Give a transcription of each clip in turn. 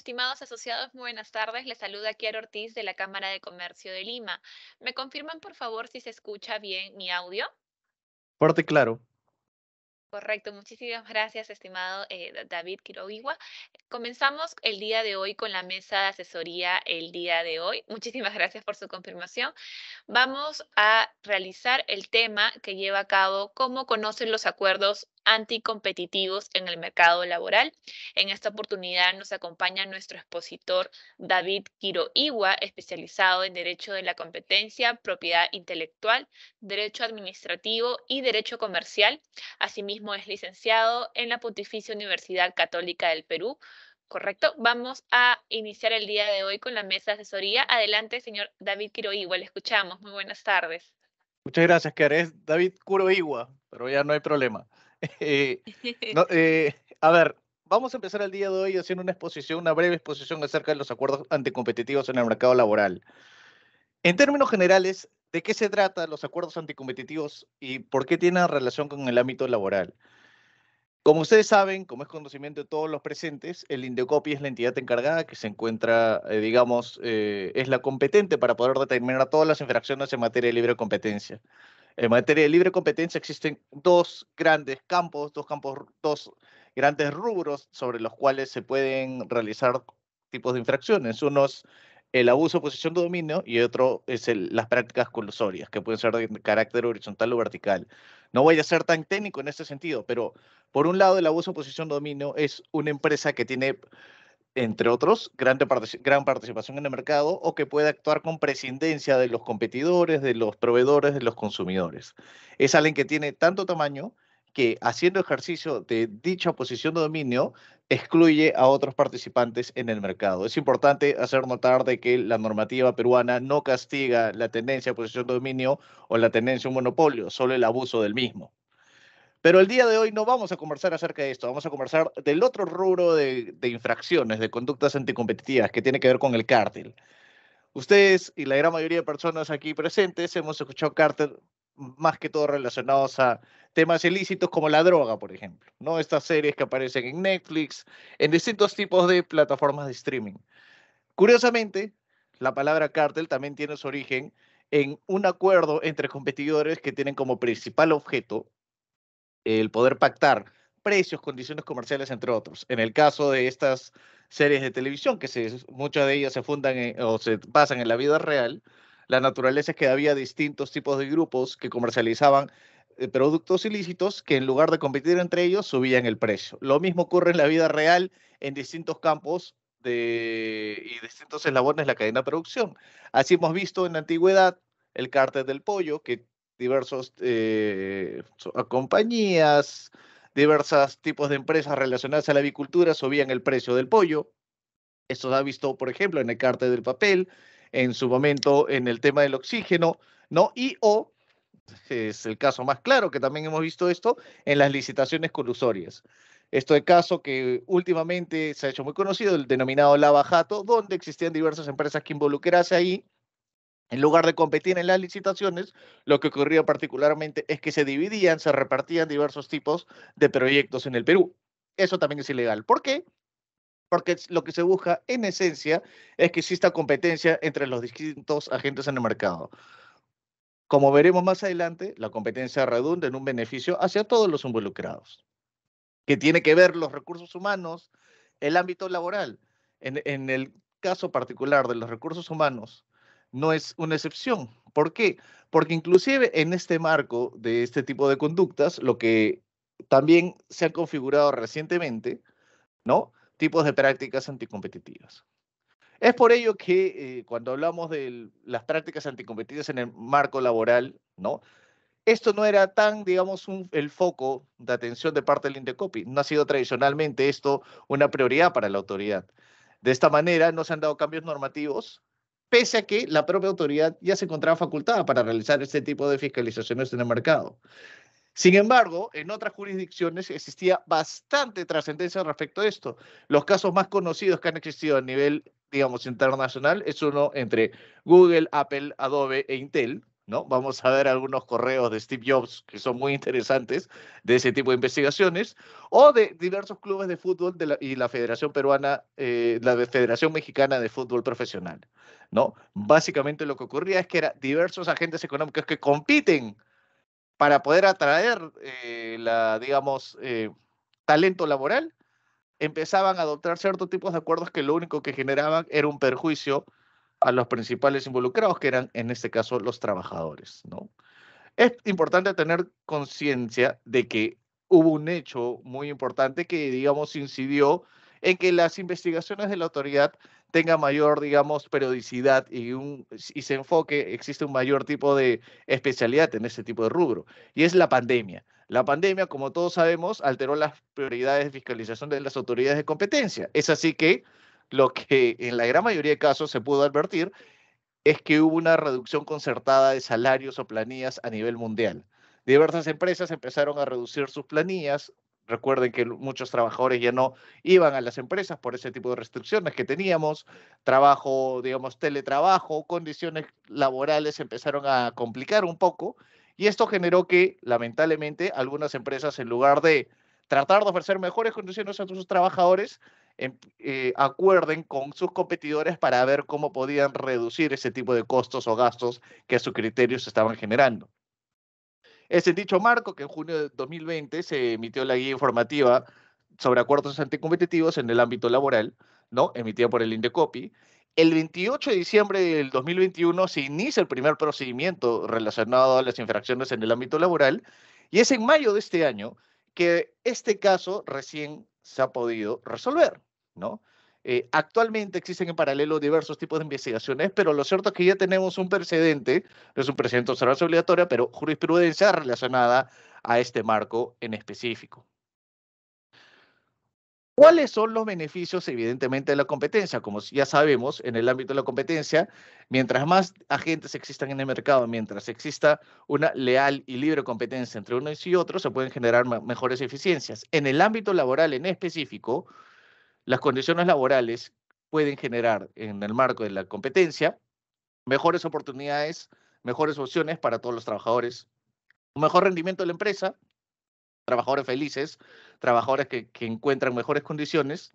Estimados asociados, muy buenas tardes. Les saluda Kiara Ortiz de la Cámara de Comercio de Lima. ¿Me confirman, por favor, si se escucha bien mi audio? Fuerte y claro. Correcto, muchísimas gracias, estimado David Quiroga. Comenzamos el día de hoy con la mesa de asesoría el día de hoy. Muchísimas gracias por su confirmación. Vamos a realizar el tema que lleva a cabo cómo conocen los acuerdos anticompetitivos en el mercado laboral. En esta oportunidad nos acompaña nuestro expositor David Quiroga, especializado en Derecho de la Competencia, Propiedad Intelectual, Derecho Administrativo y Derecho Comercial. Asimismo, es licenciado en la Pontificia Universidad Católica del Perú. Correcto. Vamos a iniciar el día de hoy con la mesa de asesoría. Adelante, señor David Quiroga, le escuchamos. Muy buenas tardes. Muchas gracias, Kiara. Es David Kuroiwa, pero ya no hay problema. Eh, no, a ver, vamos a empezar el día de hoy haciendo una breve exposición acerca de los acuerdos anticompetitivos en el mercado laboral. En términos generales, ¿de qué se trata los acuerdos anticompetitivos y por qué tienen relación con el ámbito laboral? Como ustedes saben, como es conocimiento de todos los presentes, el Indecopi es la entidad encargada que se encuentra, es la competente para poder determinar todas las infracciones en materia de libre competencia. En materia de libre competencia existen dos grandes rubros sobre los cuales se pueden realizar tipos de infracciones. Uno es el abuso de posición de dominio y otro es las prácticas colusorias, que pueden ser de carácter horizontal o vertical. No voy a ser tan técnico en este sentido, pero por un lado el abuso de posición de dominio es una empresa que tiene entre otros, gran participación en el mercado o que puede actuar con prescindencia de los competidores, de los proveedores, de los consumidores. Es alguien que tiene tanto tamaño que haciendo ejercicio de dicha posición de dominio excluye a otros participantes en el mercado. Es importante hacer notar de que la normativa peruana no castiga la tendencia a posición de dominio o la tendencia a un monopolio, solo el abuso del mismo. Pero el día de hoy no vamos a conversar acerca de esto, vamos a conversar del otro rubro de infracciones, de conductas anticompetitivas, que tiene que ver con el cártel. Ustedes y la gran mayoría de personas aquí presentes hemos escuchado cártel más que todo relacionados a temas ilícitos como la droga, por ejemplo, ¿no? Estas series que aparecen en Netflix, en distintos tipos de plataformas de streaming. Curiosamente, la palabra cártel también tiene su origen en un acuerdo entre competidores que tienen como principal objeto el poder pactar precios, condiciones comerciales, entre otros. En el caso de estas series de televisión, muchas de ellas se fundan o se basan en la vida real, la naturaleza es que había distintos tipos de grupos que comercializaban productos ilícitos que en lugar de competir entre ellos subían el precio. Lo mismo ocurre en la vida real en distintos campos y distintos eslabones de la cadena de producción. Así hemos visto en la antigüedad el cártel del pollo, que diversos compañías, diversos tipos de empresas relacionadas a la avicultura subían el precio del pollo. Esto se ha visto, por ejemplo, en el cártel del papel, en su momento en el tema del oxígeno, ¿no? Es el caso más claro que también hemos visto esto en las licitaciones colusorias. Esto de caso que últimamente se ha hecho muy conocido, el denominado lavajato, donde existían diversas empresas que involucrarse ahí en lugar de competir en las licitaciones, lo que ocurría particularmente es que se dividían, se repartían diversos tipos de proyectos en el Perú. Eso también es ilegal. ¿Por qué? Porque lo que se busca en esencia es que exista competencia entre los distintos agentes en el mercado. Como veremos más adelante, la competencia redunda en un beneficio hacia todos los involucrados, que tiene que ver los recursos humanos, el ámbito laboral. En el caso particular de los recursos humanos, no es una excepción. ¿Por qué? Porque inclusive en este marco de este tipo de conductas, lo que también se han configurado recientemente, ¿no? Tipos de prácticas anticompetitivas. Es por ello que cuando hablamos de las prácticas anticompetitivas en el marco laboral, ¿no? Esto no era tan, digamos, el foco de atención de parte del Indecopi. No ha sido tradicionalmente esto una prioridad para la autoridad. De esta manera no se han dado cambios normativos, pese a que la propia autoridad ya se encontraba facultada para realizar este tipo de fiscalizaciones en el mercado. Sin embargo, en otras jurisdicciones existía bastante trascendencia respecto a esto. Los casos más conocidos que han existido a nivel, digamos, internacional es uno entre Google, Apple, Adobe e Intel, ¿no? Vamos a ver algunos correos de Steve Jobs que son muy interesantes de ese tipo de investigaciones, o de diversos clubes de fútbol y la Federación Peruana, la Federación Mexicana de Fútbol Profesional, ¿no? Básicamente lo que ocurría es que eran diversos agentes económicos que compiten para poder atraer, digamos, talento laboral, empezaban a adoptar ciertos tipos de acuerdos que lo único que generaban era un perjuicio a los principales involucrados, que eran en este caso los trabajadores, ¿no? Es importante tener conciencia de que hubo un hecho muy importante que, digamos, incidió en que las investigaciones de la autoridad tengan mayor, digamos, periodicidad y se enfoque, existe un mayor tipo de especialidad en ese tipo de rubro, y es la pandemia. La pandemia, como todos sabemos, alteró las prioridades de fiscalización de las autoridades de competencia. Es así que lo que en la gran mayoría de casos se pudo advertir es que hubo una reducción concertada de salarios o planillas a nivel mundial. Diversas empresas empezaron a reducir sus planillas. Recuerden que muchos trabajadores ya no iban a las empresas por ese tipo de restricciones que teníamos. Trabajo, digamos, teletrabajo, condiciones laborales empezaron a complicar un poco. Y esto generó que, lamentablemente, algunas empresas, en lugar de tratar de ofrecer mejores condiciones a sus trabajadores, acuerden con sus competidores para ver cómo podían reducir ese tipo de costos o gastos que a su criterio se estaban generando. Es en dicho marco que en junio de 2020 se emitió la guía informativa sobre acuerdos anticompetitivos en el ámbito laboral, ¿no? Emitida por el Indecopi. El 28 de diciembre del 2021 se inicia el primer procedimiento relacionado a las infracciones en el ámbito laboral, y es en mayo de este año que este caso recién se ha podido resolver, ¿no? Actualmente existen en paralelo diversos tipos de investigaciones, pero lo cierto es que ya tenemos un precedente, no es un precedente de observancia obligatoria, pero jurisprudencia relacionada a este marco en específico. ¿Cuáles son los beneficios, evidentemente, de la competencia? Como ya sabemos, en el ámbito de la competencia, mientras más agentes existan en el mercado, mientras exista una leal y libre competencia entre unos y otros, se pueden generar mejores eficiencias. En el ámbito laboral en específico, las condiciones laborales pueden generar, en el marco de la competencia, mejores oportunidades, mejores opciones para todos los trabajadores, un mejor rendimiento de la empresa, trabajadores felices, trabajadores que encuentran mejores condiciones,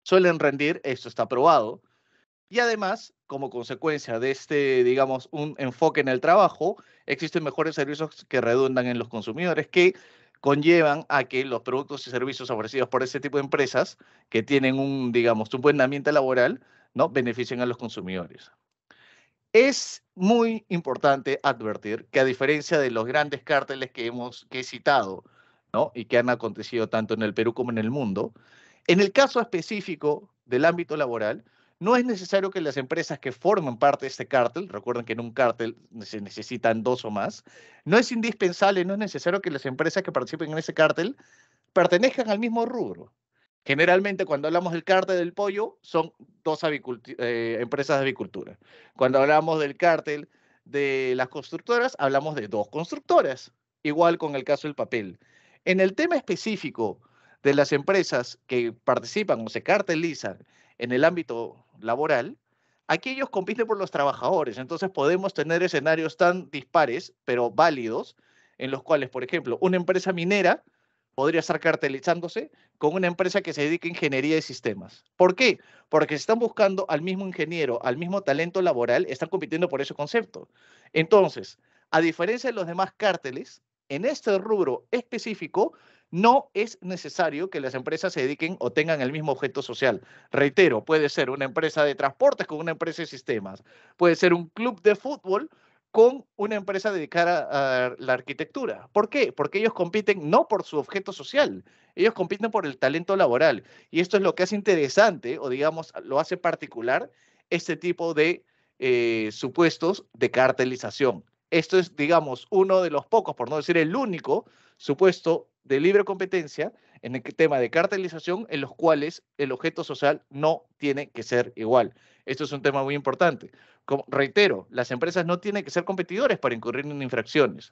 suelen rendir, esto está probado, y además, como consecuencia de este, digamos, un enfoque en el trabajo, existen mejores servicios que redundan en los consumidores, que conllevan a que los productos y servicios ofrecidos por ese tipo de empresas, que tienen un, digamos, un buen ambiente laboral, ¿no? Beneficien a los consumidores. Es muy importante advertir que, a diferencia de los grandes cárteles que he citado, ¿no? Y que han acontecido tanto en el Perú como en el mundo, en el caso específico del ámbito laboral, no es necesario que las empresas que forman parte de este cártel, recuerden que en un cártel se necesitan dos o más, no es indispensable, no es necesario que las empresas que participen en ese cártel pertenezcan al mismo rubro. Generalmente, cuando hablamos del cártel del pollo, son dos empresas de avicultura. Cuando hablamos del cártel de las constructoras, hablamos de dos constructoras. Igual con el caso del papel. En el tema específico de las empresas que participan o se cartelizan en el ámbito laboral, aquí ellos compiten por los trabajadores. Entonces podemos tener escenarios tan dispares, pero válidos, en los cuales, por ejemplo, una empresa minera podría estar cartelizándose con una empresa que se dedica a ingeniería de sistemas. ¿Por qué? Porque están buscando al mismo ingeniero, al mismo talento laboral, están compitiendo por ese concepto. Entonces, a diferencia de los demás cárteles, en este rubro específico, no es necesario que las empresas se dediquen o tengan el mismo objeto social. Reitero, puede ser una empresa de transportes con una empresa de sistemas, puede ser un club de fútbol con una empresa dedicada a la arquitectura. ¿Por qué? Porque ellos compiten no por su objeto social, ellos compiten por el talento laboral. Y esto es lo que hace interesante, o digamos, lo hace particular, este tipo de supuestos de cartelización. Esto es, digamos, uno de los pocos, por no decir el único, supuesto de libre competencia en el tema de cartelización en los cuales el objeto social no tiene que ser igual. Esto es un tema muy importante. Como, reitero, las empresas no tienen que ser competidores para incurrir en infracciones.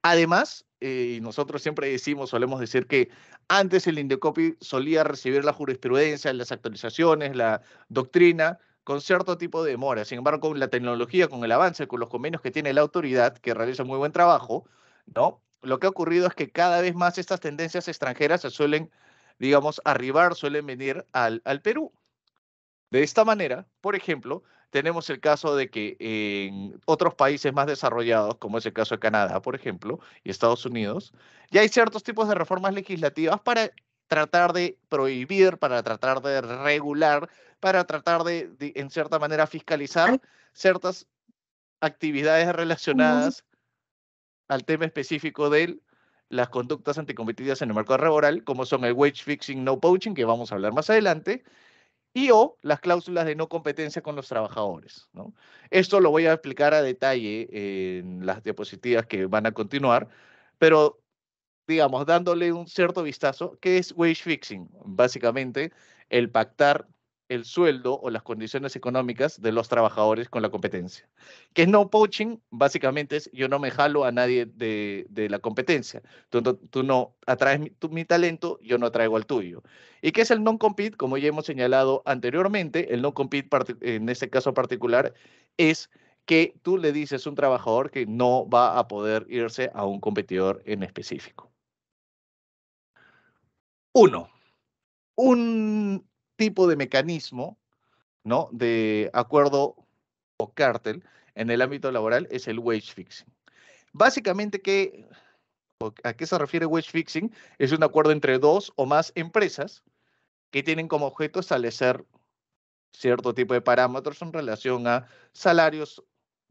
Además, y nosotros siempre decimos, solemos decir que antes el Indecopi solía recibir la jurisprudencia, las actualizaciones, la doctrina con cierto tipo de demora. Sin embargo, con la tecnología, con el avance, con los convenios que tiene la autoridad, que realiza muy buen trabajo, ¿no? Lo que ha ocurrido es que cada vez más estas tendencias extranjeras se suelen, digamos, arribar, suelen venir al Perú. De esta manera, por ejemplo, tenemos el caso de que en otros países más desarrollados, como es el caso de Canadá, por ejemplo, y Estados Unidos, ya hay ciertos tipos de reformas legislativas para tratar de prohibir, para tratar de regular, para tratar de en cierta manera, fiscalizar ciertas actividades relacionadas al tema específico de las conductas anticompetitivas en el mercado laboral, como son el wage fixing, no poaching, que vamos a hablar más adelante, y o las cláusulas de no competencia con los trabajadores, ¿no? Esto lo voy a explicar a detalle en las diapositivas que van a continuar, pero digamos, dándole un cierto vistazo, ¿qué es wage fixing? Básicamente, el pactar el sueldo o las condiciones económicas de los trabajadores con la competencia. ¿Qué es no poaching? Básicamente es yo no me jalo a nadie de la competencia. Tú no atraes mi talento, yo no traigo al tuyo. ¿Y qué es el non-compete? Como ya hemos señalado anteriormente, el non-compete en este caso particular es que tú le dices a un trabajador que no va a poder irse a un competidor en específico. Uno, un tipo de mecanismo, ¿no? De acuerdo o cártel en el ámbito laboral es el wage fixing. Básicamente, ¿a qué se refiere wage fixing? Es un acuerdo entre dos o más empresas que tienen como objeto establecer cierto tipo de parámetros en relación a salarios,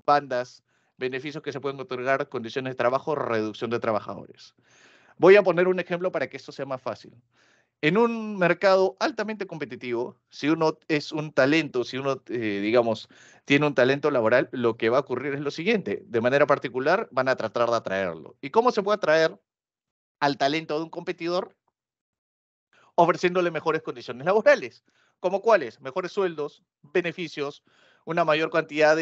bandas, beneficios que se pueden otorgar, condiciones de trabajo, reducción de trabajadores. Voy a poner un ejemplo para que esto sea más fácil. En un mercado altamente competitivo, si uno es un talento, si uno, digamos, tiene un talento laboral, lo que va a ocurrir es lo siguiente. De manera particular, van a tratar de atraerlo. ¿Y cómo se puede atraer al talento de un competidor? Ofreciéndole mejores condiciones laborales. ¿Cómo cuáles? Mejores sueldos, beneficios, una mayor cantidad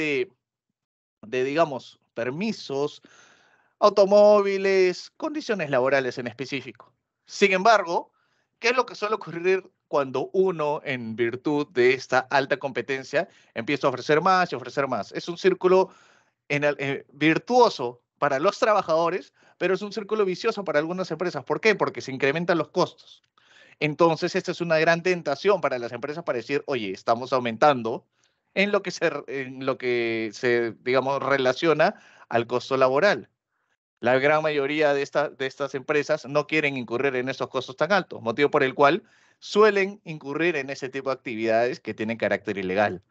digamos, permisos, automóviles, condiciones laborales en específico. Sin embargo, ¿qué es lo que suele ocurrir cuando uno, en virtud de esta alta competencia, empieza a ofrecer más y ofrecer más? Es un círculo virtuoso para los trabajadores, pero es un círculo vicioso para algunas empresas. ¿Por qué? Porque se incrementan los costos. Entonces, esta es una gran tentación para las empresas para decir, oye, estamos aumentando en lo que se digamos, relaciona al costo laboral. La gran mayoría de estas empresas no quieren incurrir en esos costos tan altos, motivo por el cual suelen incurrir en ese tipo de actividades que tienen carácter ilegal.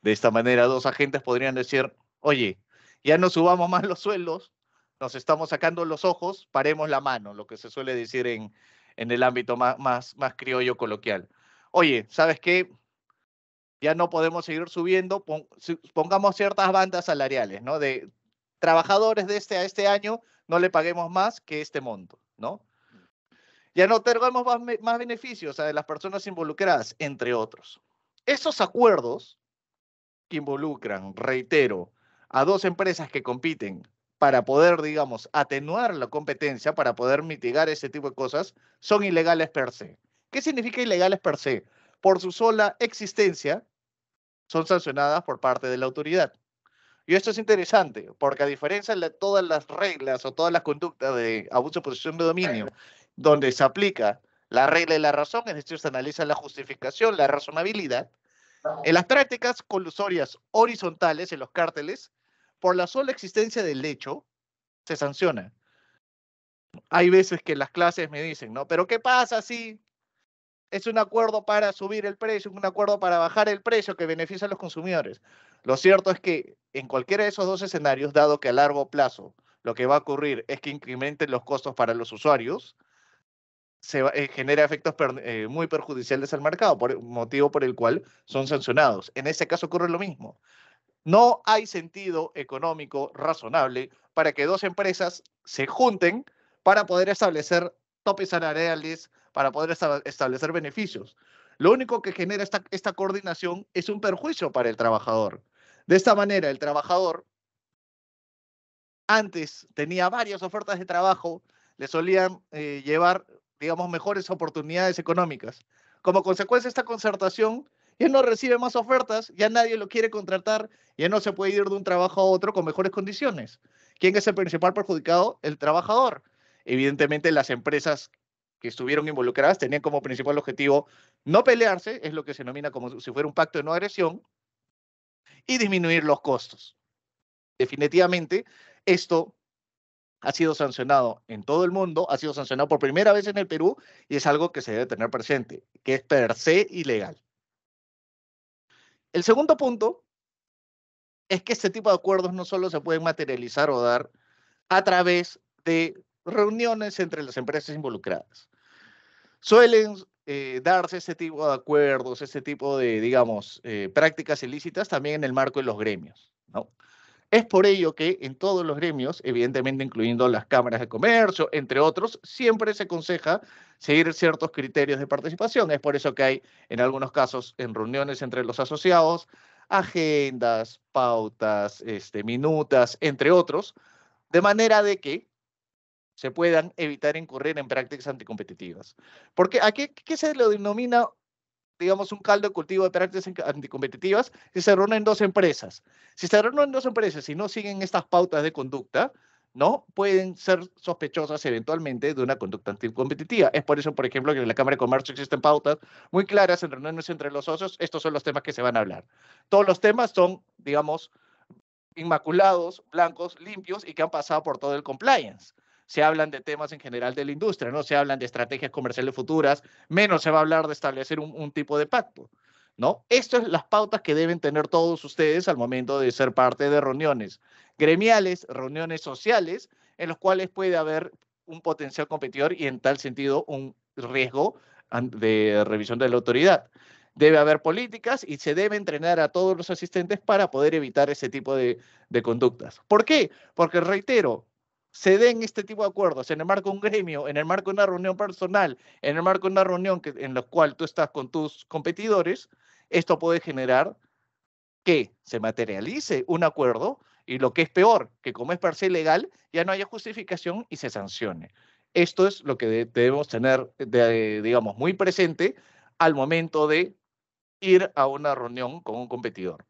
De esta manera, dos agentes podrían decir, oye, ya no subamos más los sueldos, nos estamos sacando los ojos, paremos la mano, lo que se suele decir en el ámbito más criollo coloquial. Oye, ¿sabes qué? Ya no podemos seguir subiendo, pongamos ciertas bandas salariales, ¿no? De trabajadores de este a este año, no le paguemos más que este monto, ¿no? Ya no otorgamos más beneficios a las personas involucradas, entre otros. Esos acuerdos que involucran, reitero, a dos empresas que compiten para poder, digamos, atenuar la competencia, para poder mitigar ese tipo de cosas, son ilegales per se. ¿Qué significa ilegales per se? Por su sola existencia, son sancionadas por parte de la autoridad. Y esto es interesante, porque a diferencia de todas las reglas o todas las conductas de abuso de posición de dominio, donde se aplica la regla y la razón, es decir, se analiza la justificación, la razonabilidad, en las prácticas colusorias horizontales, en los cárteles, por la sola existencia del hecho, se sanciona. Hay veces que las clases me dicen, ¿no? Pero ¿qué pasa si es un acuerdo para subir el precio, un acuerdo para bajar el precio que beneficia a los consumidores? Lo cierto es que en cualquiera de esos dos escenarios, dado que a largo plazo lo que va a ocurrir es que incrementen los costos para los usuarios, genera efectos muy perjudiciales al mercado, motivo por el cual son sancionados. En este caso ocurre lo mismo. No hay sentido económico razonable para que dos empresas se junten para poder establecer topes salariales, para poder establecer beneficios. Lo único que genera esta coordinación es un perjuicio para el trabajador. De esta manera, el trabajador antes tenía varias ofertas de trabajo, le solían llevar, digamos, mejores oportunidades económicas. Como consecuencia de esta concertación, ya no recibe más ofertas, ya nadie lo quiere contratar, ya no se puede ir de un trabajo a otro con mejores condiciones. ¿Quién es el principal perjudicado? El trabajador. Evidentemente, las empresas que estuvieron involucradas tenían como principal objetivo no pelearse, es lo que se denomina como si fuera un pacto de no agresión, y disminuir los costos. Definitivamente, esto ha sido sancionado en todo el mundo, ha sido sancionado por primera vez en el Perú y es algo que se debe tener presente, que es per se ilegal. El segundo punto es que este tipo de acuerdos no solo se pueden materializar o dar a través de reuniones entre las empresas involucradas. Suelen darse ese tipo de acuerdos, ese tipo de, digamos, prácticas ilícitas también en el marco de los gremios, ¿no? Es por ello que en todos los gremios, evidentemente incluyendo las cámaras de comercio, entre otros, siempre se aconseja seguir ciertos criterios de participación. Es por eso que hay, en algunos casos, en reuniones entre los asociados, agendas, pautas, minutas, entre otros, de manera de que se puedan evitar incurrir en prácticas anticompetitivas. Porque aquí, ¿qué se le denomina, digamos, un caldo de cultivo de prácticas anticompetitivas? Si se reúnen dos empresas. Si se reúnen dos empresas y no siguen estas pautas de conducta, ¿no? Pueden ser sospechosas eventualmente de una conducta anticompetitiva. Es por eso, por ejemplo, que en la Cámara de Comercio existen pautas muy claras en reuniones entre los socios. Estos son los temas que se van a hablar. Todos los temas son, digamos, inmaculados, blancos, limpios y que han pasado por todo el compliance. Se hablan de temas en general de la industria, no se hablan de estrategias comerciales futuras, menos se va a hablar de establecer un tipo de pacto, ¿no? Estas son las pautas que deben tener todos ustedes al momento de ser parte de reuniones gremiales, reuniones sociales, en los cuales puede haber un potencial competidor y en tal sentido un riesgo de revisión de la autoridad. Debe haber políticas y se debe entrenar a todos los asistentes para poder evitar ese tipo de conductas. ¿Por qué? Porque, reitero, se den este tipo de acuerdos en el marco de un gremio, en el marco de una reunión personal, en el marco de una reunión en la cual tú estás con tus competidores, esto puede generar que se materialice un acuerdo y lo que es peor, que como es per se legal, ya no haya justificación y se sancione. Esto es lo que debemos tener, digamos, muy presente al momento de ir a una reunión con un competidor.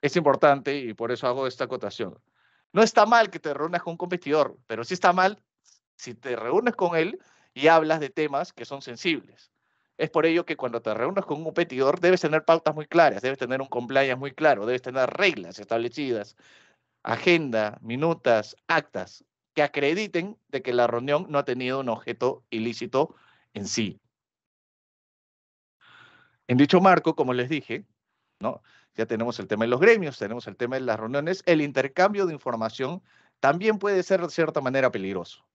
Es importante y por eso hago esta acotación. No está mal que te reúnas con un competidor, pero sí está mal si te reúnes con él y hablas de temas que son sensibles. Es por ello que cuando te reúnes con un competidor debes tener pautas muy claras, debes tener un compliance muy claro, debes tener reglas establecidas, agenda, minutas, actas que acrediten de que la reunión no ha tenido un objeto ilícito en sí. En dicho marco, como les dije, ¿no? Ya tenemos el tema de los gremios, tenemos el tema de las reuniones, el intercambio de información también puede ser de cierta manera peligroso,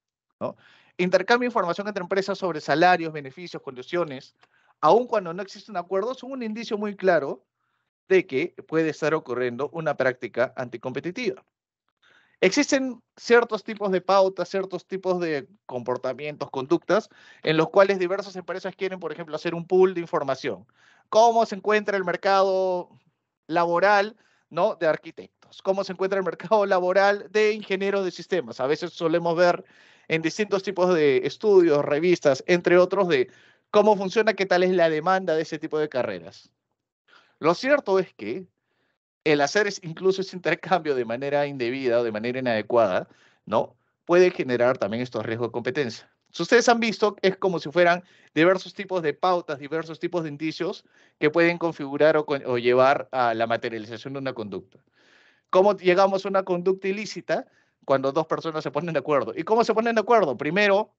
¿no? Intercambio de información entre empresas sobre salarios, beneficios, condiciones, aun cuando no existe un acuerdo, son un indicio muy claro de que puede estar ocurriendo una práctica anticompetitiva. Existen ciertos tipos de pautas, ciertos tipos de comportamientos, conductas, en los cuales diversas empresas quieren, por ejemplo, hacer un pool de información. ¿Cómo se encuentra el mercado laboral, ¿no? De arquitectos? ¿Cómo se encuentra el mercado laboral de ingenieros de sistemas? A veces solemos ver en distintos tipos de estudios, revistas, entre otros, de cómo funciona, qué tal es la demanda de ese tipo de carreras. Lo cierto es que el hacer incluso ese intercambio de manera indebida o de manera inadecuada, ¿no? Puede generar también estos riesgos de competencia. Si ustedes han visto, es como si fueran diversos tipos de pautas, diversos tipos de indicios que pueden configurar o llevar a la materialización de una conducta. ¿Cómo llegamos a una conducta ilícita? Cuando dos personas se ponen de acuerdo. ¿Y cómo se ponen de acuerdo? Primero,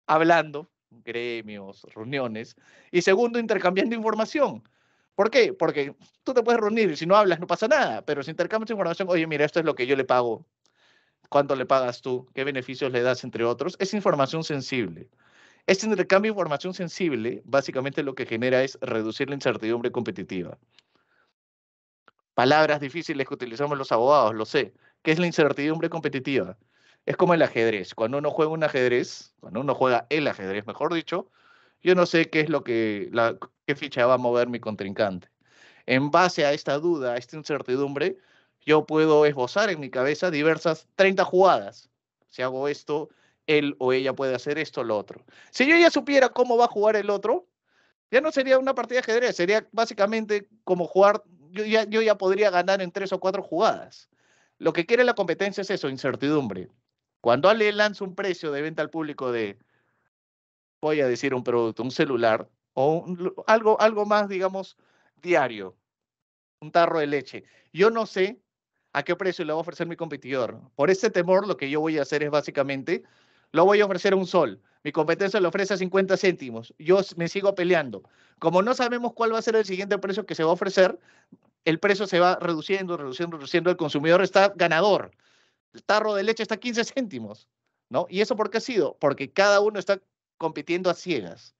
hablando, gremios, reuniones, y segundo, intercambiando información. ¿Por qué? Porque tú te puedes reunir y si no hablas no pasa nada, pero si intercambias información, oye, mira, esto es lo que yo le pago, cuánto le pagas tú, qué beneficios le das, entre otros, es información sensible. Este intercambio de información sensible, básicamente lo que genera es reducir la incertidumbre competitiva. Palabras difíciles que utilizamos los abogados, lo sé. ¿Qué es la incertidumbre competitiva? Es como el ajedrez. Cuando uno juega un ajedrez, cuando uno juega el ajedrez, mejor dicho, yo no sé qué es lo que, qué ficha va a mover mi contrincante. En base a esta duda, a esta incertidumbre, yo puedo esbozar en mi cabeza diversas 30 jugadas. Si hago esto, él o ella puede hacer esto o lo otro. Si yo ya supiera cómo va a jugar el otro, Ya no sería una partida de ajedrez, sería básicamente como jugar, yo ya podría ganar en 3 o 4 jugadas. Lo que quiere la competencia es eso, incertidumbre. Cuando Ale lanza un precio de venta al público de, voy a decir un producto, un celular, o algo más, digamos, diario, un tarro de leche, yo no sé a qué precio le va a ofrecer mi competidor. Por ese temor, lo que yo voy a hacer es básicamente, lo voy a ofrecer a un sol. Mi competencia le ofrece a 50 céntimos. Yo me sigo peleando. Como no sabemos cuál va a ser el siguiente precio que se va a ofrecer, el precio se va reduciendo, reduciendo, reduciendo. El consumidor está ganador. El tarro de leche está a 15 céntimos, ¿no? ¿Y eso por qué ha sido? Porque cada uno está compitiendo a ciegas.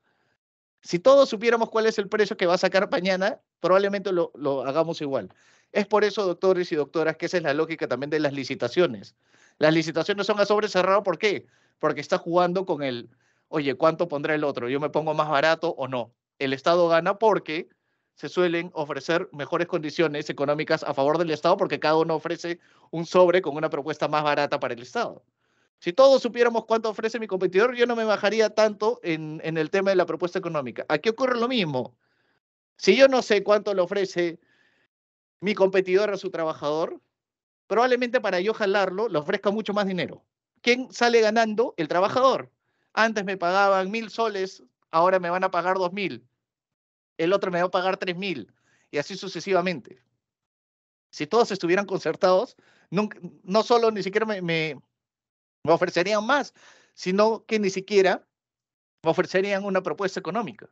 Si todos supiéramos cuál es el precio que va a sacar mañana, probablemente lo hagamos igual. Es por eso, doctores y doctoras, que esa es la lógica también de las licitaciones. Las licitaciones son a sobre cerrado, ¿por qué? Porque está jugando con el, oye, ¿cuánto pondrá el otro? ¿Yo me pongo más barato o no? El Estado gana porque se suelen ofrecer mejores condiciones económicas a favor del Estado porque cada uno ofrece un sobre con una propuesta más barata para el Estado. Si todos supiéramos cuánto ofrece mi competidor, yo no me bajaría tanto en el tema de la propuesta económica. Aquí ocurre lo mismo. Si yo no sé cuánto le ofrece mi competidor a su trabajador, probablemente para yo jalarlo le ofrezca mucho más dinero. ¿Quién sale ganando? El trabajador. Antes me pagaban 1.000 soles, ahora me van a pagar 2.000. El otro me va a pagar 3.000. Y así sucesivamente. Si todos estuvieran concertados, no solo ni siquiera me ofrecerían más, sino que ni siquiera me ofrecerían una propuesta económica.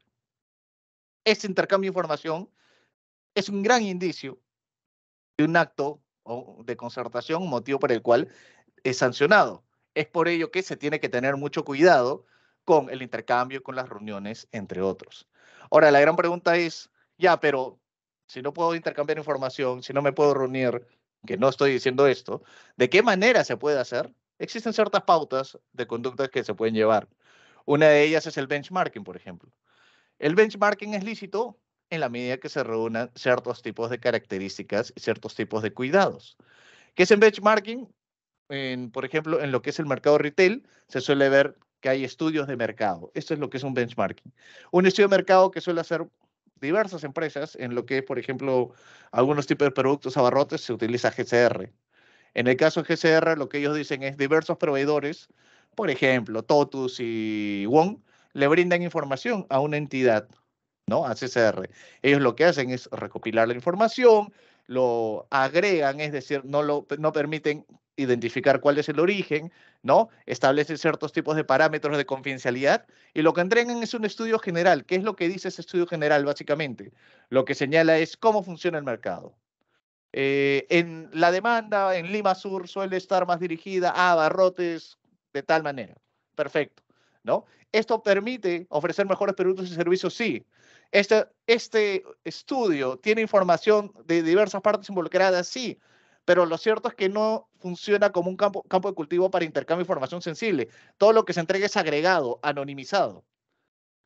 Este intercambio de información es un gran indicio de un acto o de concertación, motivo por el cual es sancionado. Es por ello que se tiene que tener mucho cuidado con el intercambio, con las reuniones, entre otros. Ahora, la gran pregunta es, ya, pero si no puedo intercambiar información, si no me puedo reunir, que no estoy diciendo esto, ¿de qué manera se puede hacer? Existen ciertas pautas de conductas que se pueden llevar. Una de ellas es el benchmarking, por ejemplo. El benchmarking es lícito en la medida que se reúnan ciertos tipos de características y ciertos tipos de cuidados. ¿Qué es el benchmarking? Por ejemplo, en lo que es el mercado retail, se suele ver que hay estudios de mercado. Esto es lo que es un benchmarking. Un estudio de mercado que suele hacer diversas empresas, en lo que es, por ejemplo, algunos tipos de productos abarrotes, se utiliza GCR. En el caso de GCR, lo que ellos dicen es diversos proveedores, por ejemplo, Totus y Wong, le brindan información a una entidad, ¿no? A CCR. Ellos lo que hacen es recopilar la información, lo agregan, es decir, no permiten identificar cuál es el origen, ¿no? Establecen ciertos tipos de parámetros de confidencialidad y lo que entregan es un estudio general. ¿Qué es lo que dice ese estudio general, básicamente? Lo que señala es cómo funciona el mercado. En la demanda en Lima Sur suele estar más dirigida a abarrotes de tal manera. Perfecto, ¿no? ¿Esto permite ofrecer mejores productos y servicios? Sí. Este estudio tiene información de diversas partes involucradas, sí, pero lo cierto es que no funciona como un campo de cultivo para intercambio de información sensible. Todo lo que se entrega es agregado, anonimizado.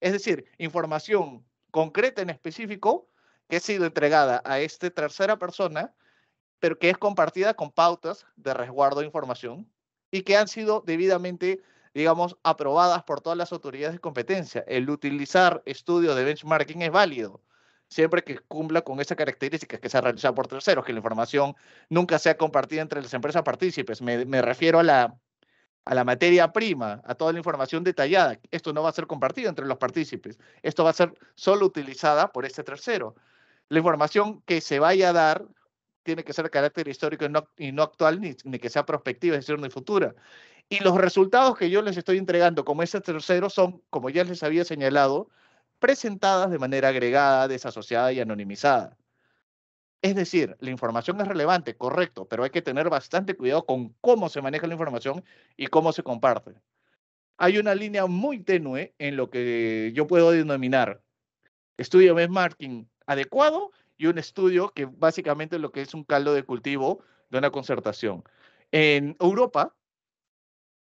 Es decir, información concreta en específico que ha sido entregada a esta tercera persona pero que es compartida con pautas de resguardo de información y que han sido debidamente, digamos, aprobadas por todas las autoridades de competencia. El utilizar estudios de benchmarking es válido, siempre que cumpla con esa característica que se ha realizado por terceros, que la información nunca sea compartida entre las empresas partícipes. Me refiero a la materia prima, a toda la información detallada. Esto no va a ser compartido entre los partícipes. Esto va a ser solo utilizada por este tercero. La información que se vaya a dar tiene que ser de carácter histórico y no actual, ni que sea prospectiva, es decir, ni futura. Y los resultados que yo les estoy entregando como ese tercero son, como ya les había señalado, presentadas de manera agregada, desasociada y anonimizada. Es decir, la información es relevante, correcto, pero hay que tener bastante cuidado con cómo se maneja la información y cómo se comparte. Hay una línea muy tenue en lo que yo puedo denominar estudio benchmarking adecuado y un estudio que básicamente lo que es un caldo de cultivo de una concertación. En Europa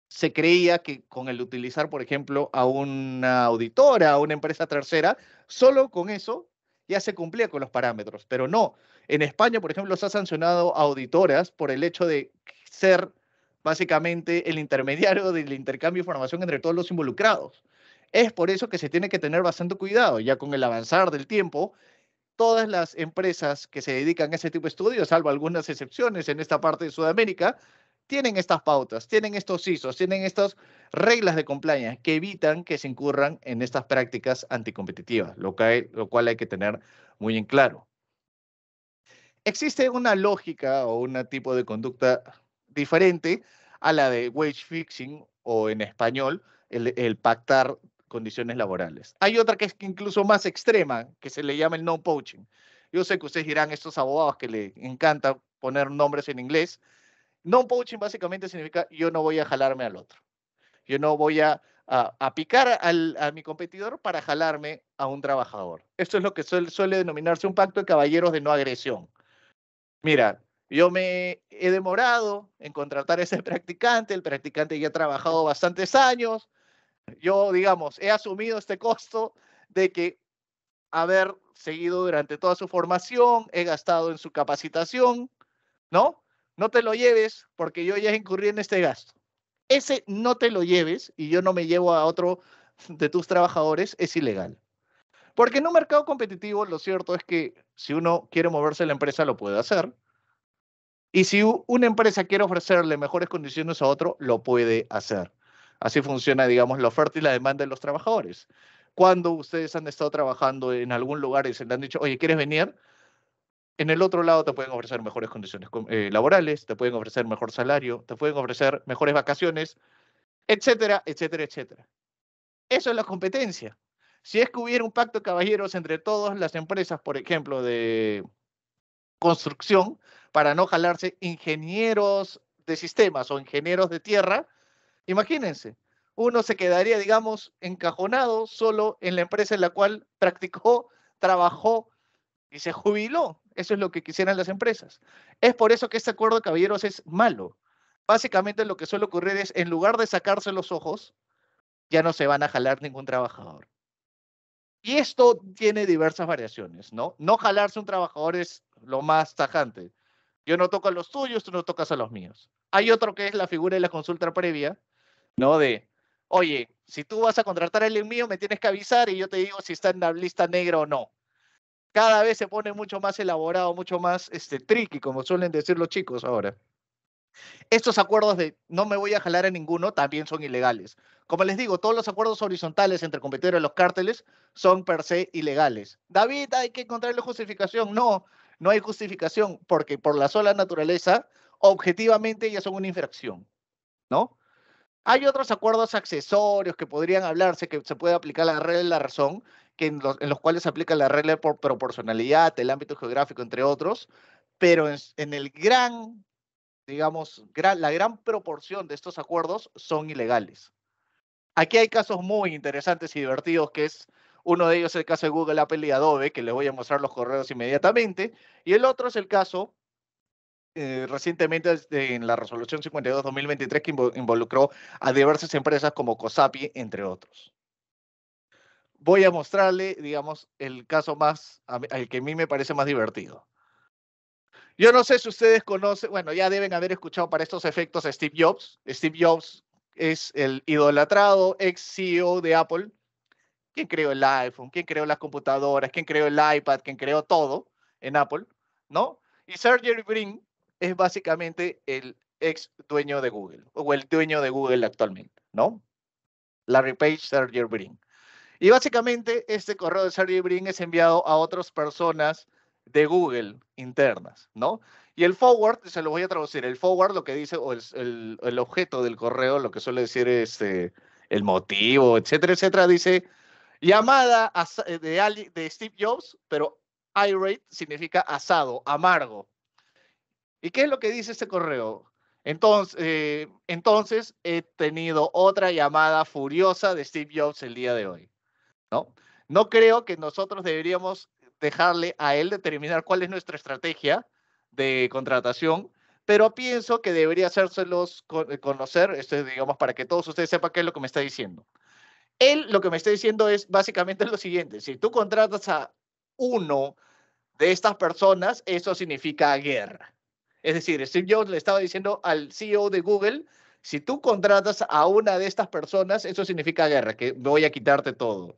se creía que con el utilizar, por ejemplo, a una auditora, a una empresa tercera, solo con eso ya se cumplía con los parámetros, pero no. En España, por ejemplo, se ha sancionado a auditoras por el hecho de ser básicamente el intermediario del intercambio de información entre todos los involucrados. Es por eso que se tiene que tener bastante cuidado, ya con el avanzar del tiempo. Todas las empresas que se dedican a ese tipo de estudios, salvo algunas excepciones en esta parte de Sudamérica, tienen estas pautas, tienen estos ISOs, tienen estas reglas de compliance que evitan que se incurran en estas prácticas anticompetitivas, lo cual hay que tener muy en claro. Existe una lógica o un tipo de conducta diferente a la de wage fixing o en español el pactar condiciones laborales. Hay otra que es incluso más extrema, que se le llama el no poaching. Yo sé que ustedes dirán, estos abogados que le encanta poner nombres en inglés. No poaching básicamente significa yo no voy a jalarme al otro. Yo no voy a picar a mi competidor para jalarme a un trabajador. Esto es lo que suele denominarse un pacto de caballeros de no agresión. Mira, yo me he demorado en contratar a ese practicante, el practicante ya ha trabajado bastantes años, yo, digamos, he asumido este costo de que haber seguido durante toda su formación, he gastado en su capacitación, ¿no? No te lo lleves porque yo ya incurrí en este gasto. Ese no te lo lleves y yo no me llevo a otro de tus trabajadores es ilegal. Porque en un mercado competitivo lo cierto es que si uno quiere moverse en la empresa lo puede hacer. Y si una empresa quiere ofrecerle mejores condiciones a otro, lo puede hacer. Así funciona, digamos, la oferta y la demanda de los trabajadores. Cuando ustedes han estado trabajando en algún lugar y se le han dicho, oye, ¿quieres venir? En el otro lado te pueden ofrecer mejores condiciones laborales, te pueden ofrecer mejor salario, te pueden ofrecer mejores vacaciones, etcétera, etcétera, etcétera. Eso es la competencia. Si es que hubiera un pacto de caballeros entre todas las empresas, por ejemplo, de construcción, para no jalarse ingenieros de sistemas o ingenieros de tierra, imagínense, uno se quedaría, digamos, encajonado solo en la empresa en la cual practicó, trabajó y se jubiló. Eso es lo que quisieran las empresas. Es por eso que este acuerdo de caballeros es malo. Básicamente lo que suele ocurrir es, en lugar de sacarse los ojos, ya no se van a jalar ningún trabajador. Y esto tiene diversas variaciones, ¿no? No jalarse un trabajador es lo más tajante. Yo no toco a los tuyos, tú no tocas a los míos. Hay otro que es la figura de la consulta previa, ¿no? De, oye, si tú vas a contratar a alguien mío, me tienes que avisar y yo te digo si está en la lista negra o no. Cada vez se pone mucho más elaborado, mucho más tricky, como suelen decir los chicos ahora. Estos acuerdos de no me voy a jalar a ninguno también son ilegales. Como les digo, todos los acuerdos horizontales entre competidores de los cárteles son per se ilegales. David, hay que encontrarle justificación. No, no hay justificación porque por la sola naturaleza, objetivamente ya son una infracción, ¿no? Hay otros acuerdos accesorios que podrían hablarse, que se puede aplicar la regla de la razón, que en los cuales se aplica la regla de proporcionalidad, el ámbito geográfico, entre otros, pero en el gran digamos, la gran proporción de estos acuerdos son ilegales. Aquí hay casos muy interesantes y divertidos, que es uno de ellos el caso de Google, Apple y Adobe, que les voy a mostrar los correos inmediatamente, y el otro es el caso recientemente en la resolución 52-2023 que involucró a diversas empresas como COSAPI, entre otros. Voy a mostrarle, digamos, el caso más, el que a mí me parece más divertido. Yo no sé si ustedes conocen, bueno, ya deben haber escuchado para estos efectos a Steve Jobs. Steve Jobs es el idolatrado ex CEO de Apple. ¿Quién creó el iPhone? ¿Quién creó las computadoras? ¿Quién creó el iPad? ¿Quién creó todo en Apple? ¿No? Y Sergey Brin es básicamente el ex dueño de Google, o el dueño de Google actualmente, ¿no? Larry Page, Sergey Brin. Y básicamente este correo de Sergey Brin es enviado a otras personas de Google internas, ¿no? Y el forward, se lo voy a traducir, el forward lo que dice, o el objeto del correo, lo que suele decir es el motivo, etcétera, etcétera, dice llamada de Steve Jobs, pero irate significa asado, amargo. ¿Y qué es lo que dice este correo? Entonces he tenido otra llamada furiosa de Steve Jobs el día de hoy. ¿No? No creo que nosotros deberíamos dejarle a él determinar cuál es nuestra estrategia de contratación, pero pienso que debería hacérselos conocer, digamos, para que todos ustedes sepan qué es lo que me está diciendo. Él lo que me está diciendo es básicamente lo siguiente: si tú contratas a uno de estas personas, eso significa guerra. Es decir, Steve Jobs le estaba diciendo al CEO de Google, Si tú contratas a una de estas personas, eso significa guerra, que voy a quitarte todo.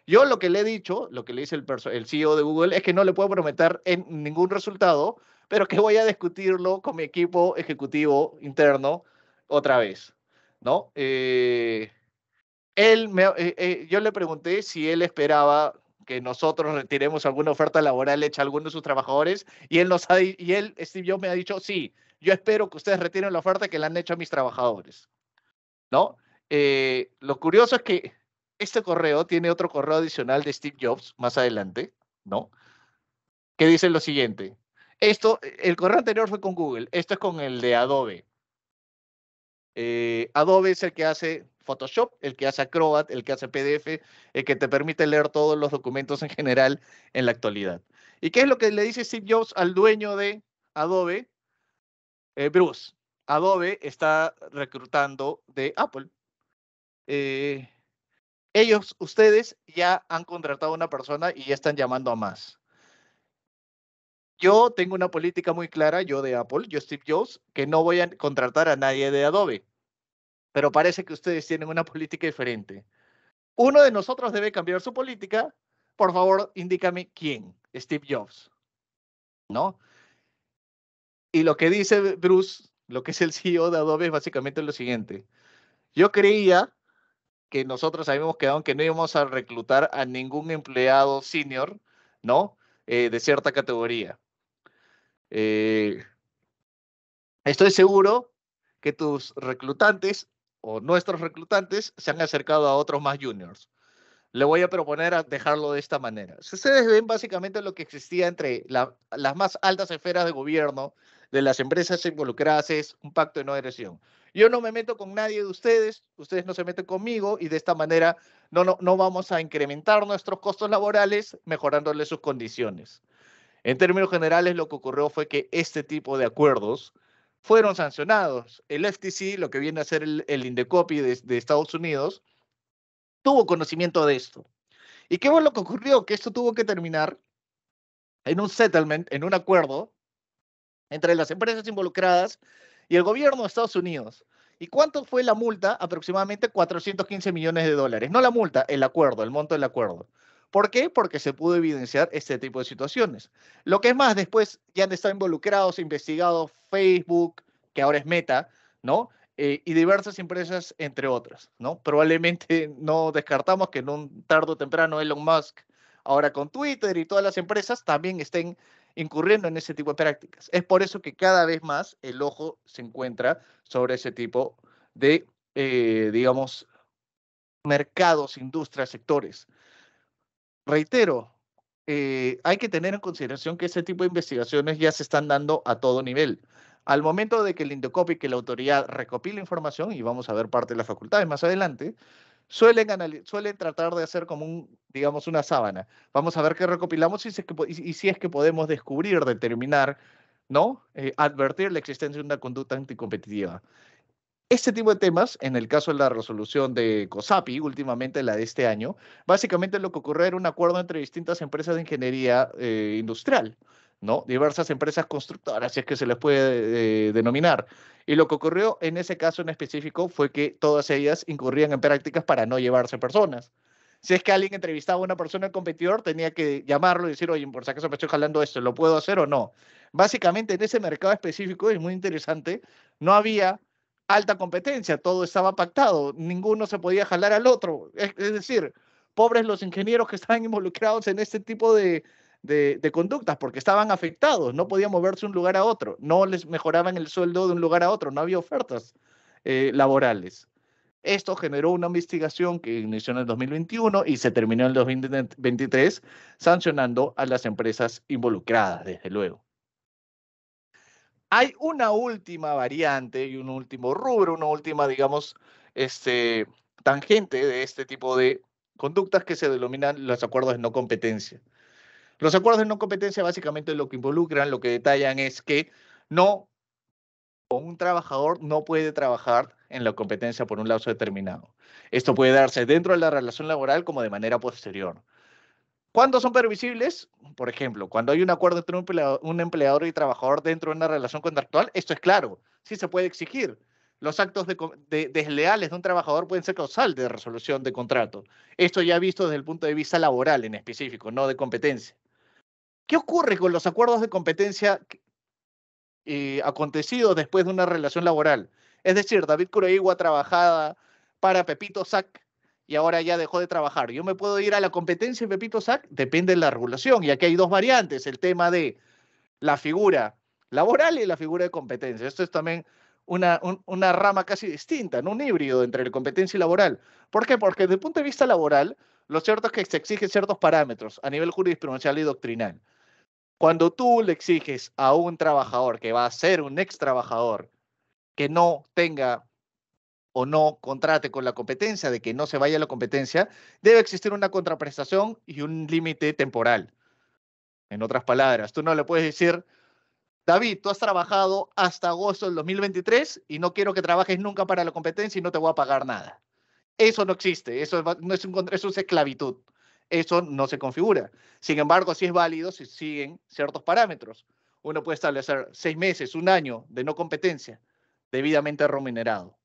Yo lo que le he dicho, lo que le dice el CEO de Google, es que no le puedo prometer ningún resultado, pero que voy a discutirlo con mi equipo ejecutivo interno otra vez, ¿no? Yo le pregunté si él esperaba que nosotros retiremos alguna oferta laboral hecha a alguno de sus trabajadores y Steve Jobs me ha dicho, sí, yo espero que ustedes retiren la oferta que le han hecho a mis trabajadores, ¿no? Lo curioso es que este correo tiene otro correo adicional de Steve Jobs más adelante, ¿no? Que dice lo siguiente. El correo anterior fue con Google, esto es con el de Adobe. Adobe es el que hace Photoshop, el que hace Acrobat, el que hace PDF, el que te permite leer todos los documentos en general en la actualidad. ¿Y qué es lo que le dice Steve Jobs al dueño de Adobe? Bruce, Adobe está reclutando de Apple. Ustedes ya han contratado a una persona y ya están llamando a más. Yo tengo una política muy clara, yo de Apple, yo Steve Jobs, que no voy a contratar a nadie de Adobe. Pero parece que ustedes tienen una política diferente. Uno de nosotros debe cambiar su política. Por favor, indícame quién. Steve Jobs, ¿no? Y lo que dice Bruce, lo que es el CEO de Adobe, es básicamente lo siguiente. Yo creía que nosotros habíamos quedado en que no íbamos a reclutar a ningún empleado senior, ¿no? De cierta categoría. Estoy seguro que tus reclutantes o nuestros reclutantes se han acercado a otros más juniors. Le voy a proponer a dejarlo de esta manera. Si ustedes ven básicamente lo que existía entre las más altas esferas de gobierno de las empresas involucradas es un pacto de no agresión. Yo no me meto con nadie de ustedes, ustedes no se meten conmigo y de esta manera no vamos a incrementar nuestros costos laborales mejorándoles sus condiciones. En términos generales, lo que ocurrió fue que este tipo de acuerdos fueron sancionados. El FTC, lo que viene a ser el Indecopi de Estados Unidos, tuvo conocimiento de esto. ¿Y qué fue lo que ocurrió? Que esto tuvo que terminar en un settlement, en un acuerdo entre las empresas involucradas y el gobierno de Estados Unidos. ¿Y cuánto fue la multa? Aproximadamente 415 millones de dólares. No la multa, el acuerdo, el monto del acuerdo. ¿Por qué? Porque se pudo evidenciar este tipo de situaciones. Lo que es más, después ya han estado involucrados, investigados Facebook, que ahora es Meta, ¿no? Y diversas empresas, entre otras, ¿no? Probablemente no descartamos que en un tarde o temprano Elon Musk, ahora con Twitter y todas las empresas, también estén incurriendo en ese tipo de prácticas. Es por eso que cada vez más el ojo se encuentra sobre ese tipo de, digamos, mercados, industrias, sectores. Reitero, hay que tener en consideración que ese tipo de investigaciones ya se están dando a todo nivel. Al momento de que el Indecopi, que la autoridad recopila información, y vamos a ver parte de las facultades más adelante, suelen tratar de hacer como digamos, una sábana. Vamos a ver qué recopilamos y si es que podemos descubrir, determinar, ¿no? Advertir la existencia de una conducta anticompetitiva. Este tipo de temas, en el caso de la resolución de COSAPI, últimamente la de este año, básicamente lo que ocurrió era un acuerdo entre distintas empresas de ingeniería industrial, ¿no? Diversas empresas constructoras, si es que se les puede denominar. Y lo que ocurrió en ese caso en específico fue que todas ellas incurrían en prácticas para no llevarse personas. Si es que alguien entrevistaba a una persona, el competidor tenía que llamarlo y decir, oye, por si acaso me estoy jalando esto, ¿lo puedo hacer o no? Básicamente en ese mercado específico, es muy interesante, no había alta competencia, todo estaba pactado, ninguno se podía jalar al otro. Es decir, pobres los ingenieros que estaban involucrados en este tipo de conductas porque estaban afectados, no podían moverse de un lugar a otro, no les mejoraban el sueldo de un lugar a otro, no había ofertas laborales. Esto generó una investigación que inició en el 2021 y se terminó en el 2023 sancionando a las empresas involucradas, desde luego. Hay una última variante y un último rubro, una última, digamos, tangente de este tipo de conductas que se denominan los acuerdos de no competencia. Los acuerdos de no competencia básicamente lo que involucran, lo que detallan es que un trabajador no puede trabajar en la competencia por un lapso determinado. Esto puede darse dentro de la relación laboral como de manera posterior. ¿Cuándo son permisibles? Por ejemplo, cuando hay un acuerdo entre un empleador y trabajador dentro de una relación contractual, esto es claro, sí se puede exigir. los actos desleales de un trabajador pueden ser causal de resolución de contrato. Esto ya visto desde el punto de vista laboral en específico, no de competencia. ¿Qué ocurre con los acuerdos de competencia acontecidos después de una relación laboral? Es decir, David Kuroigua trabajaba para Pepito Sac y ahora ya dejó de trabajar. ¿Yo me puedo ir a la competencia de Pepito Sac? Depende de la regulación. Y aquí hay dos variantes, el tema de la figura laboral y la figura de competencia. Esto es también una rama casi distinta, ¿no? Un híbrido entre la competencia y laboral. ¿Por qué? Porque desde el punto de vista laboral, lo cierto es que se exigen ciertos parámetros a nivel jurisprudencial y doctrinal. Cuando tú le exiges a un trabajador que va a ser un ex trabajador que no tenga o no contrate con la competencia, de que no se vaya a la competencia, debe existir una contraprestación y un límite temporal. En otras palabras, tú no le puedes decir, David, tú has trabajado hasta agosto del 2023 y no quiero que trabajes nunca para la competencia y no te voy a pagar nada. Eso no existe, no es eso es esclavitud. Eso no se configura. Sin embargo, sí es válido si siguen ciertos parámetros. Uno puede establecer 6 meses, un año de no competencia, debidamente remunerado,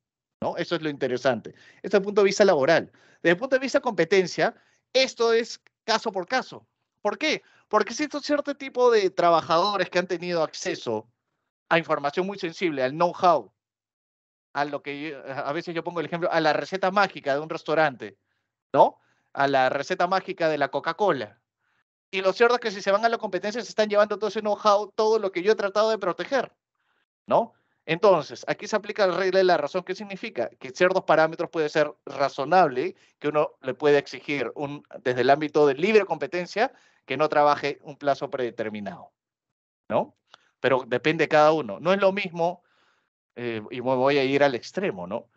¿no? Eso es lo interesante. Desde el punto de vista laboral. Desde el punto de vista competencia, esto es caso por caso. ¿Por qué? Porque existe cierto tipo de trabajadores que han tenido acceso a información muy sensible, al know-how, a lo que a veces yo pongo el ejemplo, a la receta mágica de un restaurante, ¿no? A la receta mágica de la Coca-Cola. Y lo cierto es que si se van a la competencia se están llevando todo ese know-how, todo lo que yo he tratado de proteger, ¿no? Entonces, aquí se aplica la regla de la razón. ¿Qué significa? Que ciertos parámetros puede ser razonable, que uno le puede exigir desde el ámbito de libre competencia que no trabaje un plazo predeterminado, ¿no? Pero depende de cada uno. No es lo mismo, y me voy a ir al extremo, ¿no?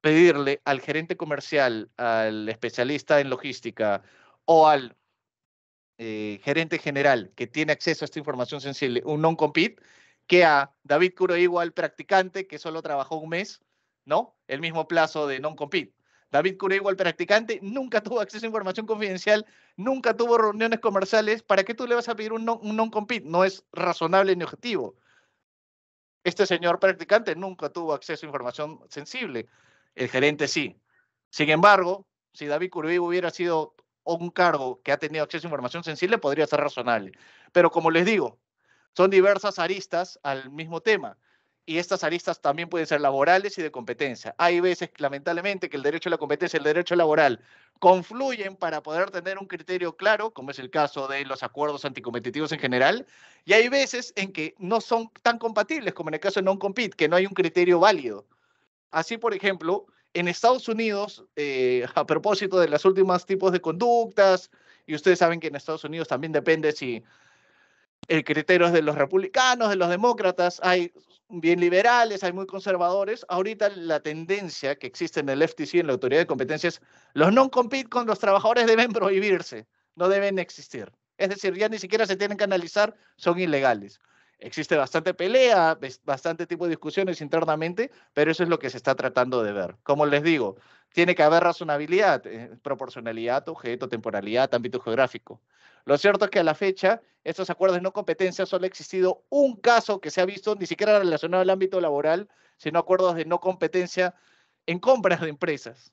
Pedirle al gerente comercial, al especialista en logística o al gerente general que tiene acceso a esta información sensible, un non-compete, que a David Kuroigua, el practicante, que solo trabajó un mes, ¿no? El mismo plazo de non-compete. David Kuroigua, el practicante, nunca tuvo acceso a información confidencial, nunca tuvo reuniones comerciales. ¿Para qué tú le vas a pedir un non-compete? No es razonable ni objetivo. Este señor practicante nunca tuvo acceso a información sensible. El gerente sí. Sin embargo, si David Kuroigua hubiera sido un cargo que ha tenido acceso a información sensible, podría ser razonable. Pero como les digo, son diversas aristas al mismo tema. Y estas aristas también pueden ser laborales y de competencia. Hay veces, lamentablemente, que el derecho a la competencia y el derecho laboral confluyen para poder tener un criterio claro, como es el caso de los acuerdos anticompetitivos en general, y hay veces en que no son tan compatibles, como en el caso de non-compete, que no hay un criterio válido. Así, por ejemplo, en Estados Unidos, a propósito de los últimos tipos de conductas, y ustedes saben que en Estados Unidos también depende si el criterio es de los republicanos, de los demócratas, hay bien liberales, hay muy conservadores. Ahorita la tendencia que existe en el FTC, en la Autoridad de Competencia, es los non-compete con los trabajadores deben prohibirse, no deben existir. Es decir, ya ni siquiera se tienen que analizar, son ilegales. Existe bastante pelea, bastante tipo de discusiones internamente, pero eso es lo que se está tratando de ver. Como les digo, tiene que haber razonabilidad, proporcionalidad, objeto, temporalidad, ámbito geográfico. Lo cierto es que a la fecha, estos acuerdos de no competencia solo ha existido un caso que se ha visto, ni siquiera relacionado al ámbito laboral, sino acuerdos de no competencia en compras de empresas.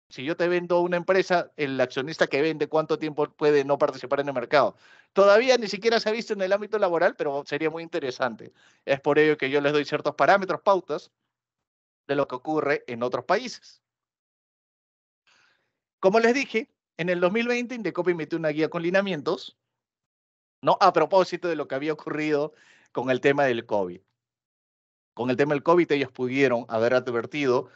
Si yo te vendo una empresa, el accionista que vende, ¿cuánto tiempo puede no participar en el mercado? Todavía ni siquiera se ha visto en el ámbito laboral, pero sería muy interesante. Es por ello que yo les doy ciertos parámetros, pautas de lo que ocurre en otros países. Como les dije, en el 2020 Indecopi emitió una guía con lineamientos, ¿no? A propósito de lo que había ocurrido con el tema del COVID. Con el tema del COVID ellos pudieron haber advertido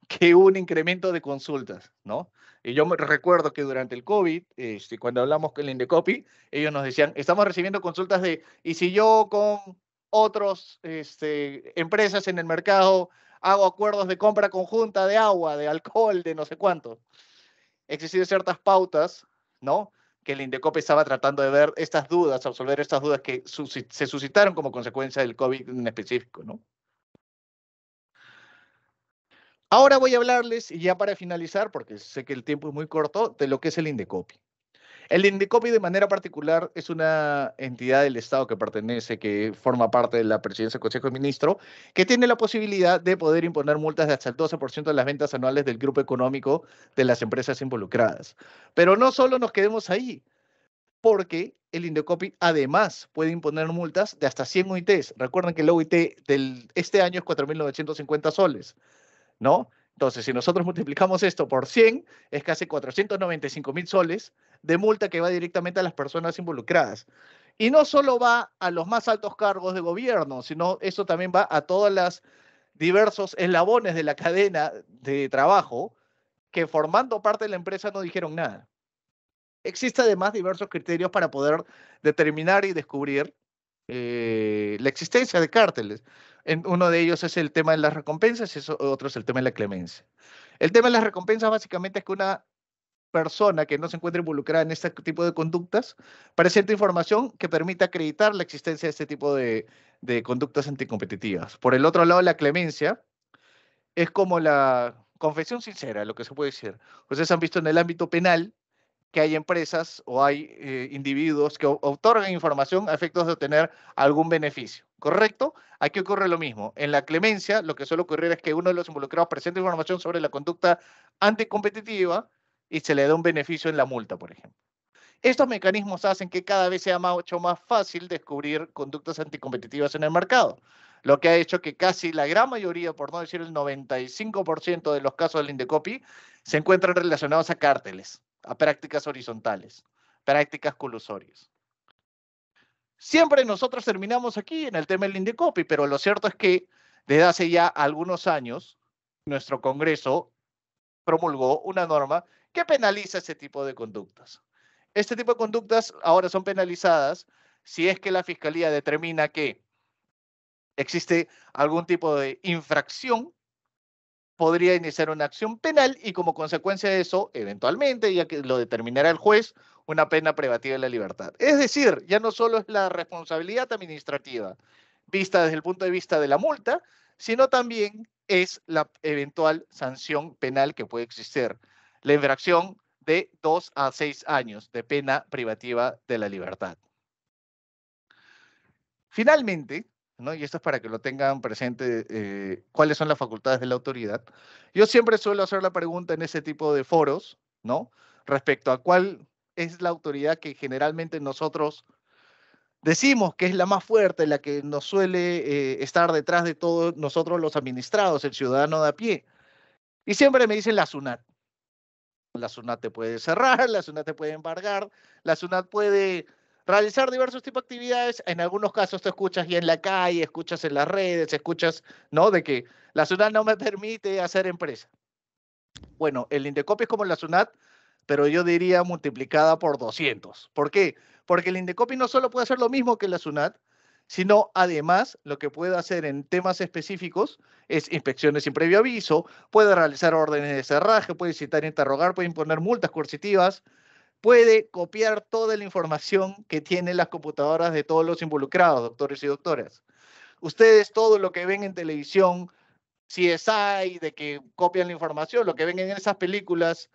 que hubo un incremento de consultas, ¿no? Y yo me recuerdo que durante el COVID, cuando hablamos con el Indecopi, ellos nos decían, estamos recibiendo consultas de, ¿y si yo con otras empresas en el mercado hago acuerdos de compra conjunta de agua, de alcohol, de no sé cuánto? Existen ciertas pautas, ¿no? Que el Indecopi estaba tratando de ver estas dudas, absolver estas dudas que se suscitaron como consecuencia del COVID en específico, ¿no? Ahora voy a hablarles, y ya para finalizar, porque sé que el tiempo es muy corto, de lo que es el Indecopi. El Indecopi de manera particular es una entidad del Estado que pertenece, que forma parte de la Presidencia del Consejo de Ministros, que tiene la posibilidad de poder imponer multas de hasta el 12% de las ventas anuales del grupo económico de las empresas involucradas. Pero no solo nos quedemos ahí, porque el Indecopi además puede imponer multas de hasta 100 OITs. Recuerden que el OIT este año es 4.950 soles, ¿no? Entonces, si nosotros multiplicamos esto por 100, es casi 495.000 soles de multa que va directamente a las personas involucradas. Y no solo va a los más altos cargos de gobierno, sino eso también va a todos los diversos eslabones de la cadena de trabajo que formando parte de la empresa no dijeron nada. Existe además diversos criterios para poder determinar y descubrir la existencia de cárteles. Uno de ellos es el tema de las recompensas y otro es el tema de la clemencia. El tema de las recompensas básicamente es que una persona que no se encuentre involucrada en este tipo de conductas presenta información que permita acreditar la existencia de este tipo de conductas anticompetitivas. Por el otro lado, la clemencia es como la confesión sincera, lo que se puede decir. Ustedes han visto en el ámbito penal que hay empresas o hay individuos que otorgan información a efectos de obtener algún beneficio, ¿correcto? Aquí ocurre lo mismo. En la clemencia, lo que suele ocurrir es que uno de los involucrados presenta información sobre la conducta anticompetitiva y se le da un beneficio en la multa, por ejemplo. Estos mecanismos hacen que cada vez sea mucho más fácil descubrir conductas anticompetitivas en el mercado, lo que ha hecho que casi la gran mayoría, por no decir el 95% de los casos del Indecopi, se encuentran relacionados a cárteles, a prácticas horizontales, prácticas colusorias. Siempre nosotros terminamos aquí en el tema del Indecopi, pero lo cierto es que desde hace ya algunos años, nuestro Congreso promulgó una norma que penaliza ese tipo de conductas. Este tipo de conductas ahora son penalizadas si es que la Fiscalía determina que existe algún tipo de infracción, podría iniciar una acción penal y como consecuencia de eso, eventualmente, ya que lo determinará el juez, una pena privativa de la libertad. Es decir, ya no solo es la responsabilidad administrativa vista desde el punto de vista de la multa, sino también es la eventual sanción penal que puede existir. La infracción de 2 a 6 años de pena privativa de la libertad. Finalmente, ¿no? Y esto es para que lo tengan presente, cuáles son las facultades de la autoridad. Yo siempre suelo hacer la pregunta en ese tipo de foros, ¿no? Respecto a cuál es la autoridad que generalmente nosotros decimos que es la más fuerte, la que nos suele estar detrás de todos nosotros los administrados, el ciudadano de a pie. Y siempre me dicen la SUNAT. La SUNAT te puede cerrar, la SUNAT te puede embargar, la SUNAT puede realizar diversos tipos de actividades. En algunos casos te escuchas ya en la calle, escuchas en las redes, escuchas, ¿no? De que la SUNAT no me permite hacer empresa. Bueno, el Indecopi es como la SUNAT, pero yo diría multiplicada por 200. ¿Por qué? Porque el Indecopi no solo puede hacer lo mismo que la SUNAT, sino además lo que puede hacer en temas específicos es inspecciones sin previo aviso, puede realizar órdenes de cerraje, puede citar e interrogar, puede imponer multas coercitivas, puede copiar toda la información que tienen las computadoras de todos los involucrados, doctores y doctoras. Ustedes todo lo que ven en televisión, CSI, de que copian la información, lo que ven en esas películas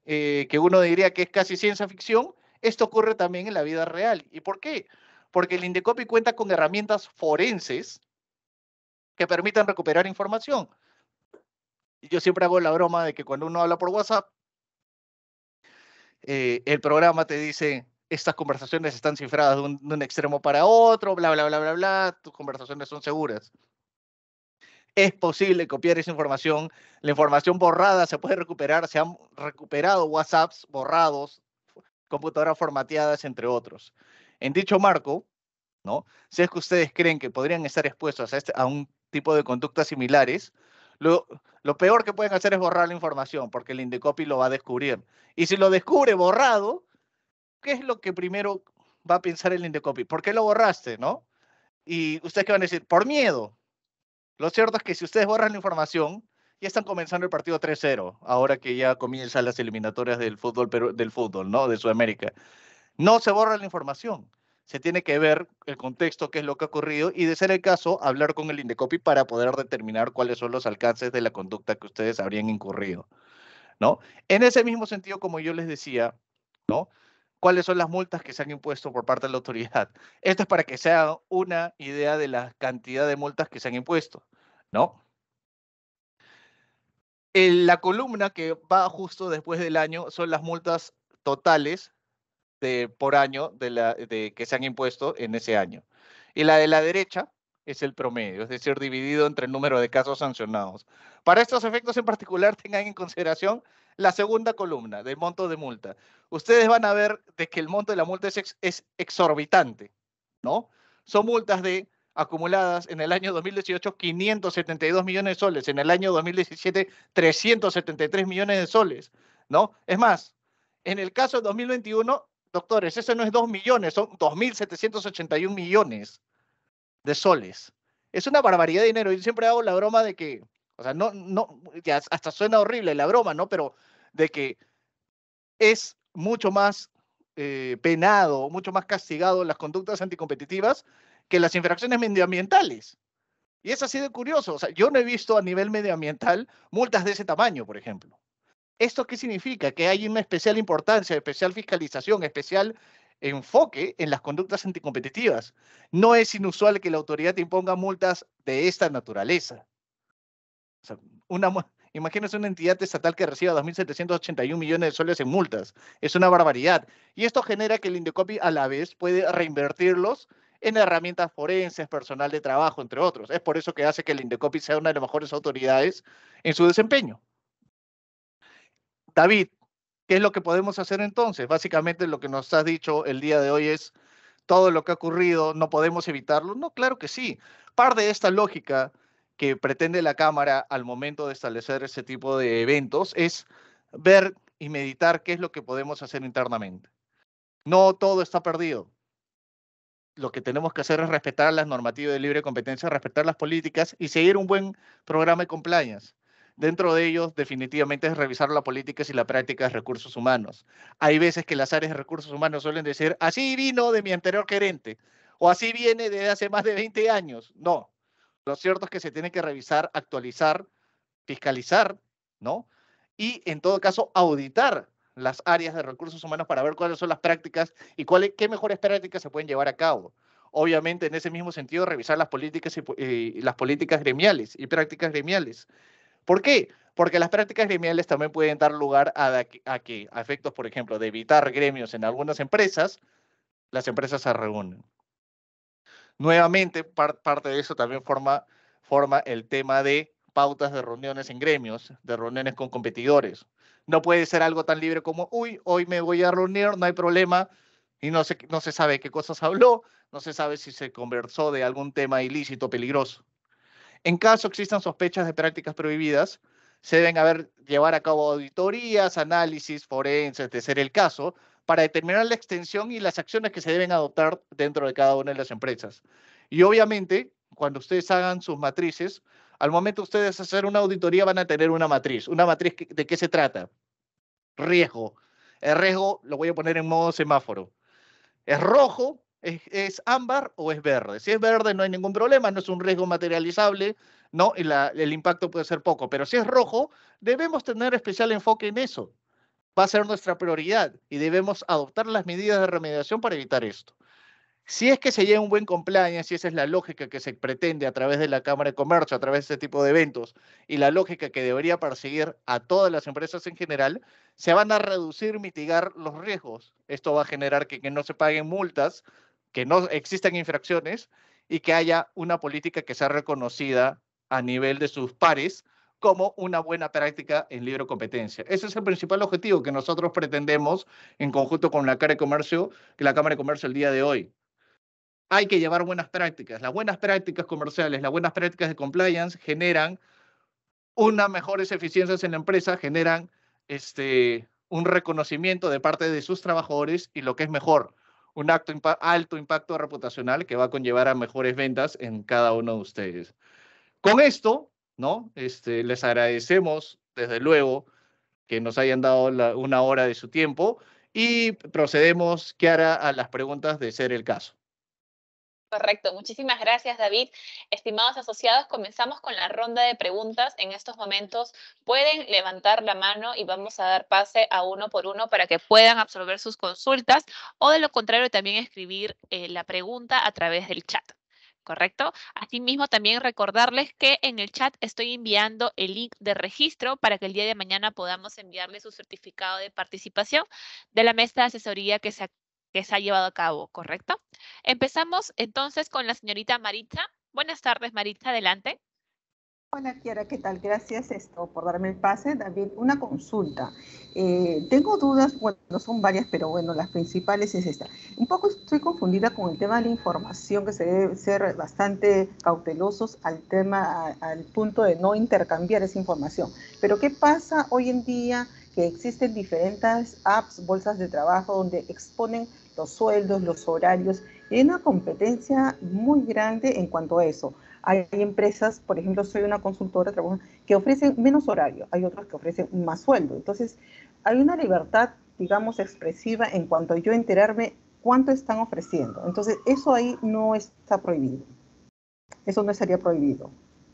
que uno diría que es casi ciencia ficción, esto ocurre también en la vida real. ¿Y por qué? Porque el Indecopi cuenta con herramientas forenses que permitan recuperar información. Y yo siempre hago la broma de que cuando uno habla por WhatsApp, el programa te dice, estas conversaciones están cifradas de un extremo para otro, bla, bla, bla, bla, bla, tus conversaciones son seguras. Es posible copiar esa información, la información borrada se puede recuperar, se han recuperado WhatsApps borrados, computadoras formateadas, entre otros. En dicho marco, ¿no? Si es que ustedes creen que podrían estar expuestos a un tipo de conductas similares, lo, lo peor que pueden hacer es borrar la información, porque el Indecopi lo va a descubrir. Y si lo descubre borrado, ¿qué es lo que primero va a pensar el Indecopi? ¿Por qué lo borraste, no? Y ustedes qué van a decir, por miedo. Lo cierto es que si ustedes borran la información, ya están comenzando el partido 3-0, ahora que ya comienzan las eliminatorias del fútbol, del fútbol, ¿no? De Sudamérica. No se borra la información. Se tiene que ver el contexto, qué es lo que ha ocurrido, y de ser el caso, hablar con el Indecopi para poder determinar cuáles son los alcances de la conducta que ustedes habrían incurrido, ¿no? En ese mismo sentido, como yo les decía, ¿no? cuáles son las multas que se han impuesto por parte de la autoridad. Esto es para que se haga una idea de la cantidad de multas que se han impuesto, ¿no? La columna que va justo después del año son las multas totales por año que se han impuesto en ese año. Y la de la derecha es el promedio, es decir, dividido entre el número de casos sancionados. Para estos efectos en particular, tengan en consideración la segunda columna del monto de multa. Ustedes van a ver de que el monto de la multa es exorbitante, ¿no? Son multas acumuladas en el año 2018, 572 millones de soles, en el año 2017, 373 millones de soles, ¿no? Es más, en el caso de 2021, doctores, eso no es 2 millones, son 2.781 millones de soles. Es una barbaridad de dinero. Yo siempre hago la broma de que, o sea, ya hasta suena horrible la broma, ¿no? Pero de que es mucho más penado, mucho más castigado las conductas anticompetitivas que las infracciones medioambientales. Y es así de curioso. O sea, yo no he visto a nivel medioambiental multas de ese tamaño, por ejemplo. ¿Esto qué significa? Que hay una especial importancia, especial fiscalización, especial enfoque en las conductas anticompetitivas. No es inusual que la autoridad imponga multas de esta naturaleza. O sea, imagínense una entidad estatal que reciba 2.781 millones de soles en multas. Es una barbaridad. Y esto genera que el Indecopi a la vez puede reinvertirlos en herramientas forenses, personal de trabajo, entre otros. Es por eso que hace que el Indecopi sea una de las mejores autoridades en su desempeño. David, ¿qué es lo que podemos hacer entonces? Básicamente lo que nos has dicho el día de hoy es todo lo que ha ocurrido, ¿no podemos evitarlo? No, claro que sí. Parte de esta lógica que pretende la Cámara al momento de establecer ese tipo de eventos es ver y meditar qué es lo que podemos hacer internamente. No todo está perdido. Lo que tenemos que hacer es respetar las normativas de libre competencia, respetar las políticas y seguir un buen programa de compliance. Dentro de ellos, definitivamente, es revisar las políticas y la práctica de recursos humanos. Hay veces que las áreas de recursos humanos suelen decir, así vino de mi anterior gerente, o así viene de hace más de 20 años. No, lo cierto es que se tiene que revisar, actualizar, fiscalizar, ¿no? Y en todo caso, auditar las áreas de recursos humanos para ver cuáles son las prácticas y qué mejores prácticas se pueden llevar a cabo. Obviamente, en ese mismo sentido, revisar las políticas y las políticas gremiales y prácticas gremiales. ¿Por qué? Porque las prácticas gremiales también pueden dar lugar a efectos, por ejemplo, de evitar gremios en algunas empresas, las empresas se reúnen. Nuevamente, parte de eso también forma el tema de pautas de reuniones en gremios, de reuniones con competidores. No puede ser algo tan libre como, uy, hoy me voy a reunir, no hay problema, y no se sabe qué cosas habló, no se sabe si se conversó de algún tema ilícito, peligroso. En caso existan sospechas de prácticas prohibidas, se deben llevar a cabo auditorías, análisis forenses, de ser el caso, para determinar la extensión y las acciones que se deben adoptar dentro de cada una de las empresas. Y obviamente, cuando ustedes hagan sus matrices, al momento de ustedes hacer una auditoría van a tener una matriz. ¿Una matriz de qué se trata? Riesgo. El riesgo lo voy a poner en modo semáforo. ¿Es rojo, es ámbar o es verde? Si es verde no hay ningún problema, no es un riesgo materializable, ¿no? Y el impacto puede ser poco. Pero si es rojo, debemos tener especial enfoque en eso. Va a ser nuestra prioridad y debemos adoptar las medidas de remediación para evitar esto. Si es que se lleva un buen compliance, y esa es la lógica que se pretende a través de la Cámara de Comercio, a través de este tipo de eventos, y la lógica que debería perseguir a todas las empresas en general, se van a reducir, mitigar los riesgos. Esto va a generar que no se paguen multas, que no existan infracciones y que haya una política que sea reconocida a nivel de sus pares como una buena práctica en libre competencia. Ese es el principal objetivo que nosotros pretendemos en conjunto con la Cámara de Comercio el día de hoy. Hay que llevar buenas prácticas. Las buenas prácticas comerciales, las buenas prácticas de compliance generan unas mejores eficiencias en la empresa, generan un reconocimiento de parte de sus trabajadores y lo que es mejor, un alto impacto reputacional que va a conllevar a mejores ventas en cada uno de ustedes. Con esto, ¿no? Les agradecemos, desde luego, que nos hayan dado una hora de su tiempo y procedemos, Kiara, a las preguntas de ser el caso. Correcto, muchísimas gracias, David. Estimados asociados, comenzamos con la ronda de preguntas. En estos momentos pueden levantar la mano y vamos a dar pase a uno por uno para que puedan absolver sus consultas o de lo contrario también escribir la pregunta a través del chat. ¿Correcto? Asimismo, también recordarles que en el chat estoy enviando el link de registro para que el día de mañana podamos enviarle su certificado de participación de la mesa de asesoría que se ha llevado a cabo, ¿correcto? Empezamos entonces con la señorita Maritza. Buenas tardes, Maritza, adelante. Hola, Kiara, ¿qué tal? Gracias por darme el pase. David, una consulta. Tengo dudas, bueno, son varias, pero bueno, las principales es esta. Un poco estoy confundida con el tema de la información, que se debe ser bastante cautelosos al tema, al punto de no intercambiar esa información. Pero ¿qué pasa hoy en día que existen diferentes apps, bolsas de trabajo, donde exponen los sueldos, los horarios, y hay una competencia muy grande en cuanto a eso? Hay empresas, por ejemplo, soy una consultora que ofrecen menos horario, hay otras que ofrecen más sueldo. Entonces, hay una libertad, digamos, expresiva en cuanto a yo enterarme cuánto están ofreciendo. Entonces, eso ahí no está prohibido. Eso no estaría prohibido.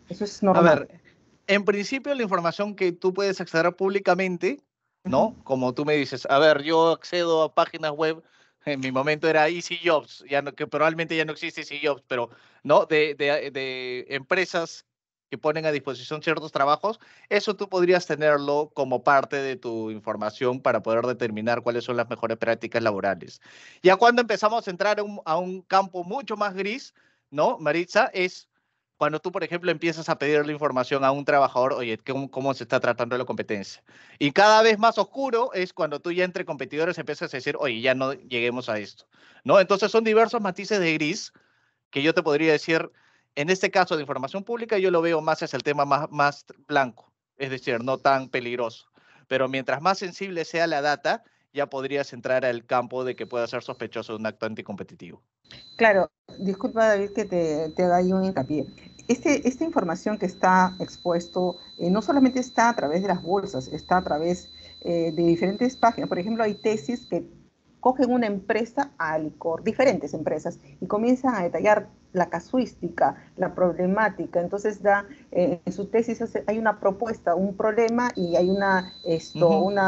Eso es A normal. ver, en principio la información que tú puedes acceder públicamente, ¿no? Como tú me dices, a ver, yo accedo a páginas web, en mi momento era Easy Jobs, ya no, que probablemente ya no existe Easy Jobs, pero ¿no? De empresas que ponen a disposición ciertos trabajos, eso tú podrías tenerlo como parte de tu información para poder determinar cuáles son las mejores prácticas laborales. Ya cuando empezamos a entrar a un campo mucho más gris, ¿no, Maritza? Es cuando tú, por ejemplo, empiezas a pedirle información a un trabajador, oye, ¿cómo se está tratando la competencia? Y cada vez más oscuro es cuando tú ya entre competidores empiezas a decir, oye, ya no lleguemos a esto, ¿no? Entonces son diversos matices de gris que yo te podría decir, en este caso de información pública, yo lo veo más hacia el tema más blanco, es decir, no tan peligroso. Pero mientras más sensible sea la data, ya podrías entrar al campo de que pueda ser sospechoso de un acto anticompetitivo. Claro, disculpa David que te haga ahí un hincapié. Esta información que está expuesto no solamente está a través de las bolsas, está a través de diferentes páginas. Por ejemplo, hay tesis que cogen una empresa Alicor, diferentes empresas, y comienzan a detallar la casuística, la problemática. Entonces en su tesis hay una propuesta, un problema y hay una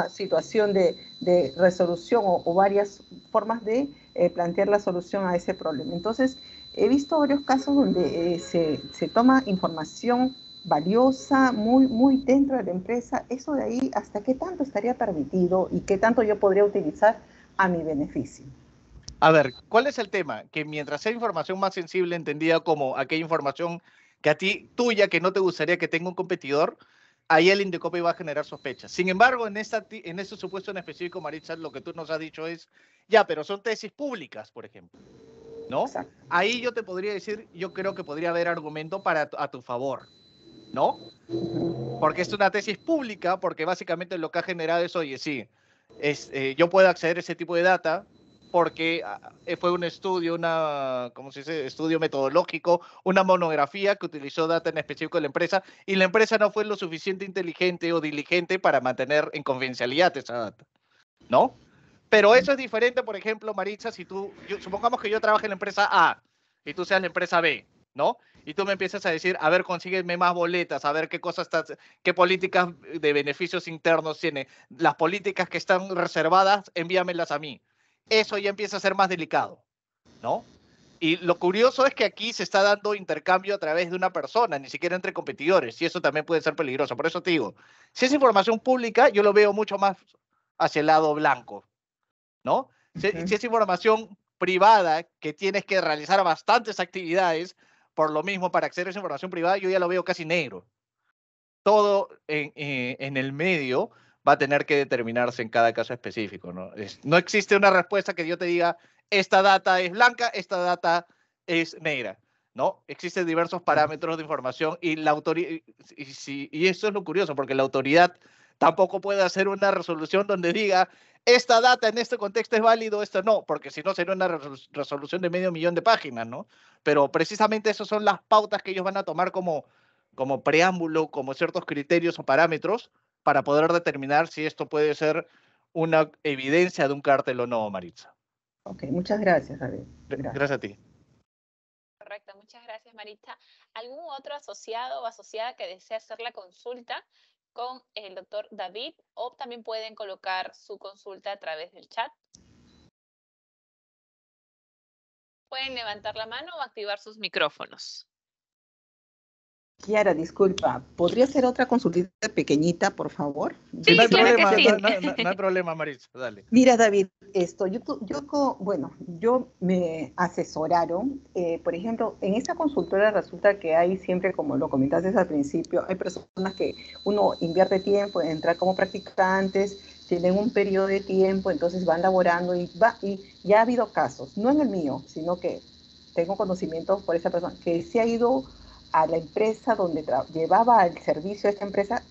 situación de resolución o varias formas de plantear la solución a ese problema. Entonces, he visto varios casos donde se toma información valiosa, muy dentro de la empresa. Eso de ahí, ¿hasta qué tanto estaría permitido y qué tanto yo podría utilizar a mi beneficio? A ver, ¿cuál es el tema? Que mientras sea información más sensible, entendida como aquella información que a ti, tuya, que no te gustaría que tenga un competidor, ahí el Indecopy va a generar sospechas. Sin embargo, en este supuesto en específico, Maritza, lo que tú nos has dicho es, ya, pero son tesis públicas, por ejemplo, ¿no? Exacto. Ahí yo te podría decir, yo creo que podría haber argumento a tu favor, ¿no? Porque es una tesis pública, porque básicamente lo que ha generado es, oye, sí, yo puedo acceder a ese tipo de data porque fue un estudio, ¿cómo se dice? Estudio metodológico, una monografía que utilizó data en específico de la empresa y la empresa no fue lo suficiente inteligente o diligente para mantener en confidencialidad esa data, ¿no? Pero eso es diferente, por ejemplo, Maritza, si supongamos que yo trabajo en la empresa A y tú seas la empresa B, ¿no? Y tú me empiezas a decir, a ver, consígueme más boletas, a ver qué políticas de beneficios internos tiene. Las políticas que están reservadas, envíamelas a mí. Eso ya empieza a ser más delicado, ¿no? Y lo curioso es que aquí se está dando intercambio a través de una persona, ni siquiera entre competidores, y eso también puede ser peligroso. Por eso te digo, si es información pública, yo lo veo mucho más hacia el lado blanco, ¿no? Si es información privada que tienes que realizar bastantes actividades, por lo mismo, para acceder a esa información privada, yo ya lo veo casi negro. Todo en el medio va a tener que determinarse en cada caso específico, ¿no? No existe una respuesta que yo te diga, esta data es blanca, esta data es negra, ¿no? Existen diversos parámetros de información y y eso es lo curioso, porque la autoridad tampoco puede hacer una resolución donde diga, esta data en este contexto es válido, esto no, porque si no sería una resolución de 500.000 de páginas, ¿no? Pero precisamente esas son las pautas que ellos van a tomar como preámbulo, como ciertos criterios o parámetros para poder determinar si esto puede ser una evidencia de un cártel o no, Maritza. Ok, muchas gracias, David. Gracias. Gracias a ti. Correcto, muchas gracias, Maritza. ¿Algún otro asociado o asociada que desee hacer la consulta con el doctor David? O también pueden colocar su consulta a través del chat. Pueden levantar la mano o activar sus micrófonos. Kiara, disculpa, ¿podría hacer otra consultita pequeñita, por favor? Sí, Sí, no hay claro que problema, sí. no hay problema, Maritza, dale. Mira, David, yo me asesoraron, por ejemplo, en esta consultora resulta que hay siempre, como lo comentaste al principio, hay personas que uno invierte tiempo en entrar como practicantes, tienen un periodo de tiempo, entonces van laborando y ya ha habido casos, no en el mío, sino que tengo conocimiento por esa persona que se ha ido a la empresa donde llevaba el servicio a esta empresa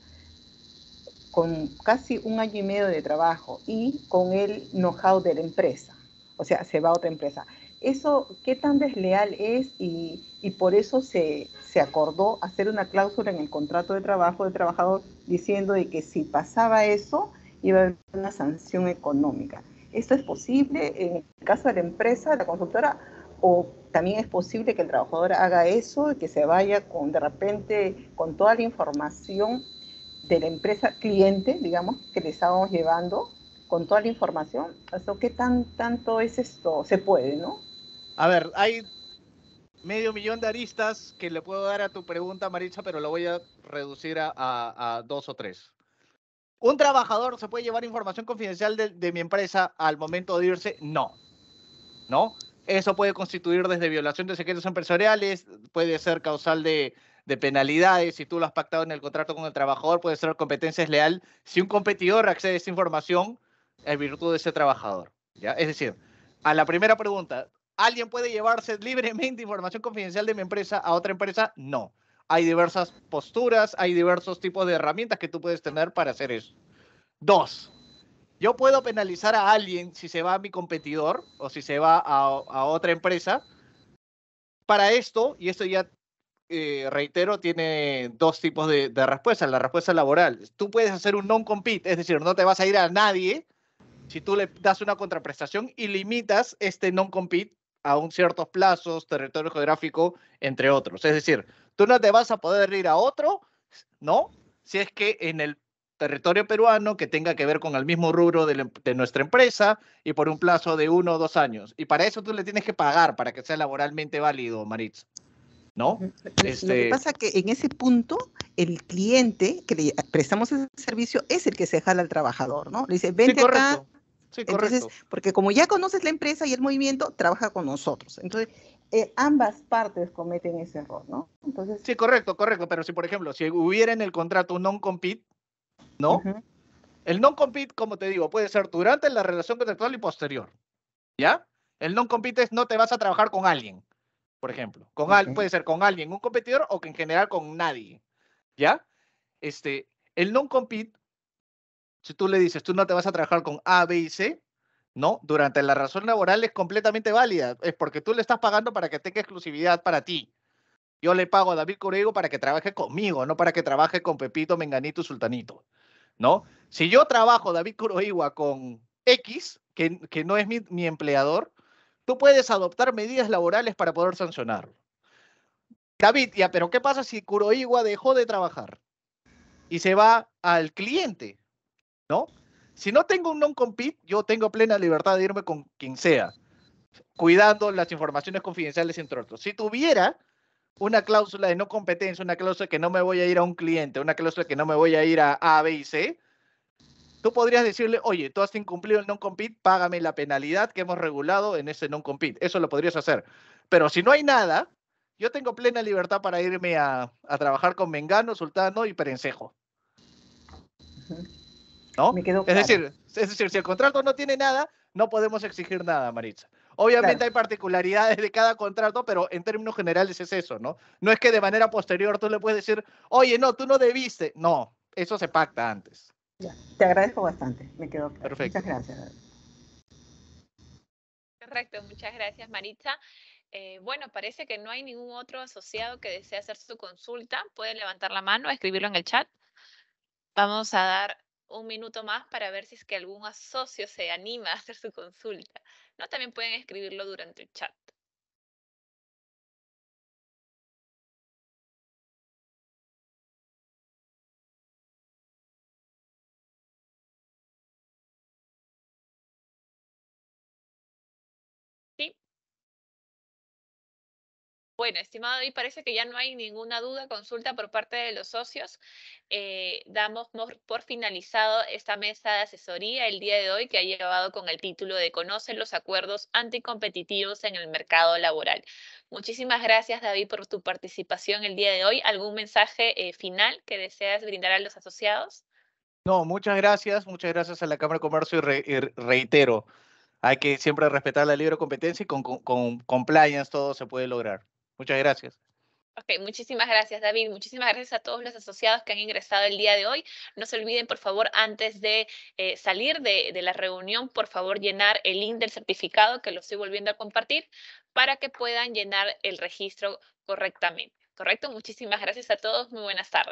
con casi un año y medio de trabajo y con el know-how de la empresa. O sea, se va a otra empresa. Eso, ¿qué tan desleal es? Y por eso se acordó hacer una cláusula en el contrato de trabajo del trabajador diciendo de que si pasaba eso, iba a haber una sanción económica. ¿Esto es posible en el caso de la empresa, de la consultora? ¿O también es posible que el trabajador haga eso y que se vaya con, de repente, con toda la información de la empresa cliente, digamos, que le estábamos llevando con toda la información? O ¿qué tanto es esto? Se puede, ¿no? A ver, hay medio millón de aristas que le puedo dar a tu pregunta, Maritza, pero lo voy a reducir a dos o tres. ¿Un trabajador se puede llevar información confidencial de mi empresa al momento de irse? No, ¿no? Eso puede constituir desde violación de secretos empresariales, puede ser causal de penalidades, si tú lo has pactado en el contrato con el trabajador, puede ser competencia desleal si un competidor accede a esa información en virtud de ese trabajador, ¿ya? Es decir, a la primera pregunta, ¿alguien puede llevarse libremente información confidencial de mi empresa a otra empresa? No. Hay diversas posturas, hay diversos tipos de herramientas que tú puedes tener para hacer eso. Dos, yo puedo penalizar a alguien si se va a mi competidor o si se va a otra empresa. Para esto, y esto ya reitero, tiene dos tipos de respuesta. La respuesta laboral. Tú puedes hacer un non-compete, es decir, no te vas a ir a nadie si tú le das una contraprestación y limitas este non-compete a un ciertos plazos, territorio geográfico, entre otros. Es decir, tú no te vas a poder ir a otro, ¿no? Si es que en el territorio peruano que tenga que ver con el mismo rubro de nuestra empresa y por un plazo de 1 o 2 años. Y para eso tú le tienes que pagar para que sea laboralmente válido, Maritza, ¿no? Lo que pasa es que en ese punto el cliente que le prestamos ese servicio es el que se jala al trabajador, ¿no? Le dice, Sí, vente acá. correcto. Sí, Entonces, correcto. porque como ya conoces la empresa y el movimiento, trabaja con nosotros. Entonces, ambas partes cometen ese error, ¿no? Entonces, Sí, correcto, correcto. Pero si, por ejemplo, si hubiera en el contrato un non-compete, ¿no? El non-compete, como te digo, puede ser durante la relación contractual y posterior, ¿ya? El non-compete es no te vas a trabajar con alguien, por ejemplo. Puede ser con alguien, un competidor, o que en general con nadie, ¿ya? El non-compete, si tú le dices, tú no te vas a trabajar con A, B y C, ¿no? Durante la razón laboral es completamente válida. Es porque tú le estás pagando para que tenga exclusividad para ti. Yo le pago a David Corego para que trabaje conmigo, no para que trabaje con Pepito, Menganito y Sultanito, ¿no? Si yo trabajo, David Kuroiwa, con X, que no es mi empleador, tú puedes adoptar medidas laborales para poder sancionarlo. David, ya, pero ¿qué pasa si Kuroiwa dejó de trabajar y se va al cliente, ¿no? Si no tengo un non-compete, yo tengo plena libertad de irme con quien sea, cuidando las informaciones confidenciales, entre otros. Si tuviera una cláusula de no competencia, una cláusula que no me voy a ir a un cliente, una cláusula que no me voy a ir a B y C, tú podrías decirle, oye, tú has incumplido el non-compete, págame la penalidad que hemos regulado en ese non-compete. Eso lo podrías hacer. Pero si no hay nada, yo tengo plena libertad para irme a trabajar con Mengano, Sultano y Perencejo, ¿no? me quedó claro. Es decir, si el contrato no tiene nada, no podemos exigir nada, Maritza. Obviamente Claro. hay particularidades de cada contrato, pero en términos generales es eso, ¿no? No es que de manera posterior tú le puedes decir, oye, no, tú no debiste. No, eso se pacta antes. Ya. Te agradezco bastante, me quedó claro. Muchas Perfecto. gracias. Correcto, muchas gracias, Maritza. Bueno, parece que no hay ningún otro asociado que desee hacer su consulta. Pueden levantar la mano, escribirlo en el chat. Vamos a dar un minuto más para ver si es que algún socio se anima a hacer su consulta. No, también pueden escribirlo durante el chat. Bueno, estimado David, parece que ya no hay ninguna duda, consulta por parte de los socios. Damos por finalizado esta mesa de asesoría el día de hoy que ha llevado con el título de Conoce los acuerdos anticompetitivos en el mercado laboral. Muchísimas gracias, David, por tu participación el día de hoy. ¿Algún mensaje final que deseas brindar a los asociados? No, muchas gracias a la Cámara de Comercio y reitero, hay que siempre respetar la libre competencia y con compliance todo se puede lograr. Muchas gracias. Ok, muchísimas gracias, David. Muchísimas gracias a todos los asociados que han ingresado el día de hoy. No se olviden, por favor, antes de salir de la reunión, por favor, llenar el link del certificado, que lo estoy volviendo a compartir, para que puedan llenar el registro correctamente. ¿Correcto? Muchísimas gracias a todos. Muy buenas tardes.